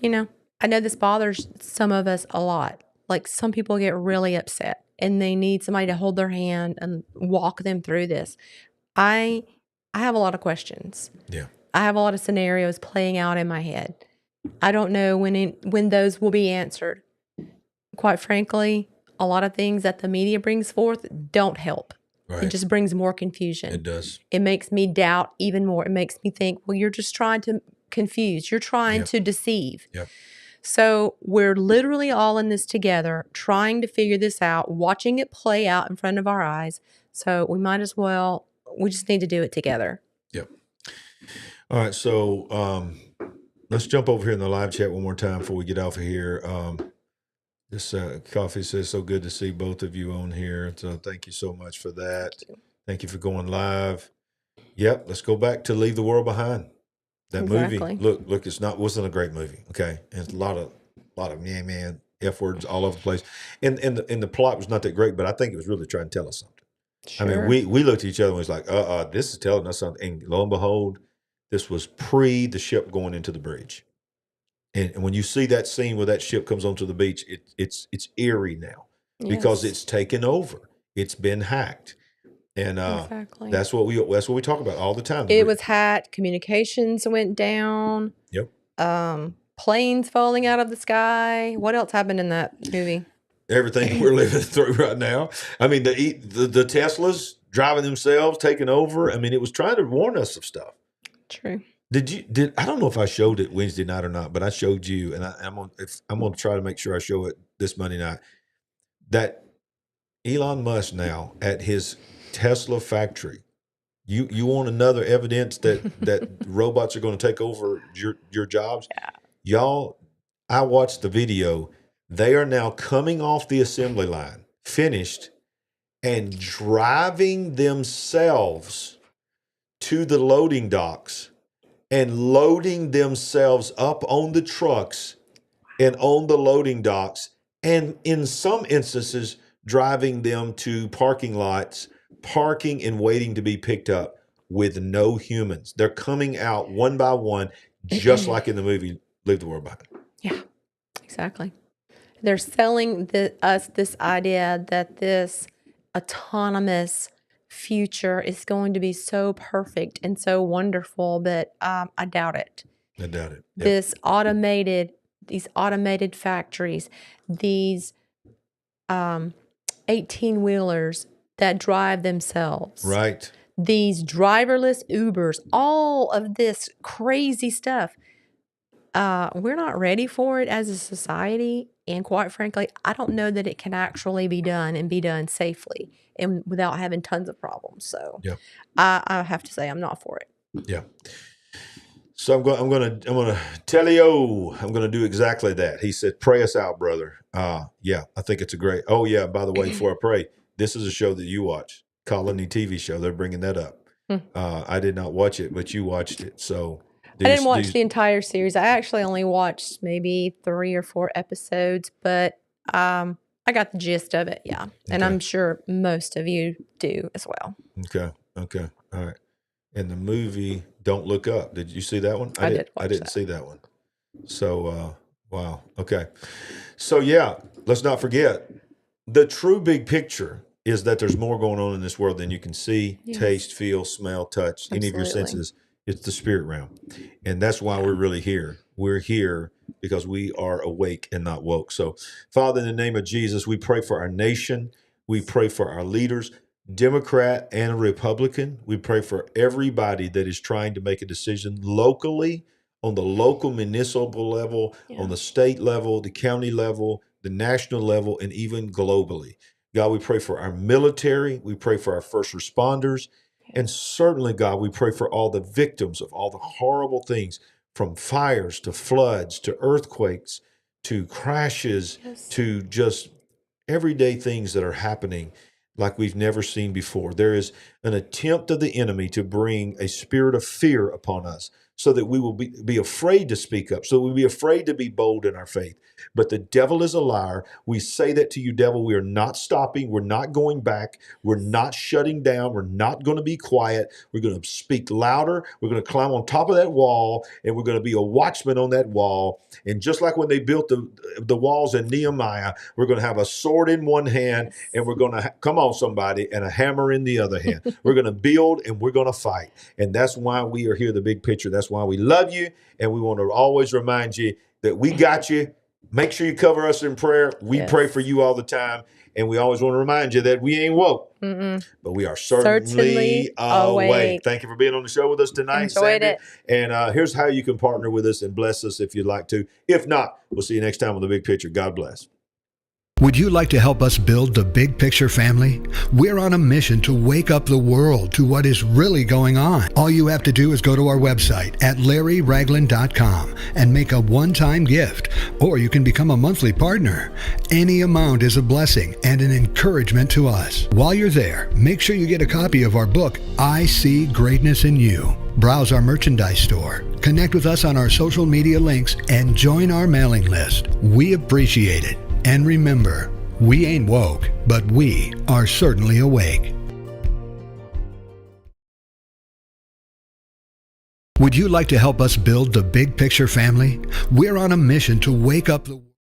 I know this bothers some of us a lot. Like some people get really upset and they need somebody to hold their hand and walk them through this. I have a lot of questions. Yeah. I have a lot of scenarios playing out in my head. I don't know when those will be answered. Quite frankly, a lot of things that the media brings forth don't help. Right. It just brings more confusion. It does. It makes me doubt even more. It makes me think, well, you're just trying to confuse. You're trying to deceive. Yep. So we're literally all in this together, trying to figure this out, watching it play out in front of our eyes. So we just need to do it together. Yep. All right. So let's jump over here in the live chat one more time before we get off of here. This Coffee says, so good to see both of you on here. So thank you so much for that. Thank you for going live. Yep. Let's go back to Leave the World Behind. That movie. Look, wasn't a great movie. Okay. And it's a lot of man, F words all over the place. And the plot was not that great, but I think it was really trying to tell us something. Sure. I mean, we looked at each other and was like, this is telling us something. And lo and behold, this was pre the ship going into the bridge. And when you see that scene where that ship comes onto the beach, it's eerie now because it's taken over. It's been hacked. And exactly. that's what we talk about all the time. It was hacked. Communications went down. Yep. Planes falling out of the sky. What else happened in that movie? Everything we're living through right now. I mean, the Teslas driving themselves, taking over. I mean, it was trying to warn us of stuff. True. I don't know if I showed it Wednesday night or not, but I showed you, and I'm gonna try to make sure I show it this Monday night. That Elon Musk now at his Tesla factory. You want another evidence that robots are going to take over your jobs? Yeah. Y'all, I watched the video. They are now coming off the assembly line, finished, and driving themselves to the loading docks and loading themselves up on the trucks and on the loading docks, and in some instances, driving them to parking lots, parking and waiting to be picked up with no humans. They're coming out one by one, just like in the movie Leave the World Behind. Yeah, exactly. They're selling us this idea that this autonomous future is going to be so perfect and so wonderful, but I doubt it. I doubt it. Yep. These automated factories, these 18-wheelers that drive themselves. Right. These driverless Ubers, all of this crazy stuff. We're not ready for it as a society. And quite frankly, I don't know that it can actually be done and be done safely and without having tons of problems. So yeah. I have to say I'm not for it. Yeah. So I'm gonna tell you, I'm gonna do exactly that. He said, "Pray us out, brother." Yeah, I think it's a great. Oh yeah, by the way, before I pray, this is a show that you watch, Colony TV show. They're bringing that up. I did not watch it, but you watched it. So I didn't watch the entire series. I actually only watched maybe 3 or 4 episodes, but I got the gist of it. Yeah, and I'm sure most of you do as well. Okay. All right. And the movie Don't Look Up. Did you see that one? I didn't see that one. So, wow. Okay. So, yeah, let's not forget the true big picture is that there's more going on in this world than you can see, taste, feel, smell, touch, any of your senses. It's the spirit realm. And that's why we're really here. We're here because we are awake and not woke. So, Father, in the name of Jesus, we pray for our nation. We pray for our leaders. Democrat and Republican. We pray for everybody that is trying to make a decision locally, on the local municipal level, on the state level, the county level, the national level, and even globally. God, we pray for our military. We pray for our first responders. And certainly, God, we pray for all the victims of all the horrible things, from fires to floods to earthquakes to crashes to just everyday things that are happening like we've never seen before. There is an attempt of the enemy to bring a spirit of fear upon us so that we will be afraid to speak up, so we'll be afraid to be bold in our faith. But the devil is a liar. We say that to you, devil. We are not stopping. We're not going back. We're not shutting down. We're not going to be quiet. We're going to speak louder. We're going to climb on top of that wall, and we're going to be a watchman on that wall. And just like when they built the walls in Nehemiah, we're going to have a sword in one hand, and we're going to, come on somebody, and a hammer in the other hand. We're going to build, and we're going to fight. And that's why we are here, the big picture. That's why we love you, and we want to always remind you that we got you. Make sure you cover us in prayer. We pray for you all the time. And we always want to remind you that we ain't woke, but we are certainly awake. Thank you for being on the show with us tonight, Sandy. And here's how you can partner with us and bless us if you'd like to. If not, we'll see you next time on The Big Picture. God bless. Would you like to help us build the Big Picture family? We're on a mission to wake up the world to what is really going on. All you have to do is go to our website at LarryRagland.com and make a one-time gift, or you can become a monthly partner. Any amount is a blessing and an encouragement to us. While you're there, make sure you get a copy of our book, I See Greatness in You. Browse our merchandise store, connect with us on our social media links, and join our mailing list. We appreciate it. And remember, we ain't woke, but we are certainly awake. Would you like to help us build the Big Picture family? We're on a mission to wake up the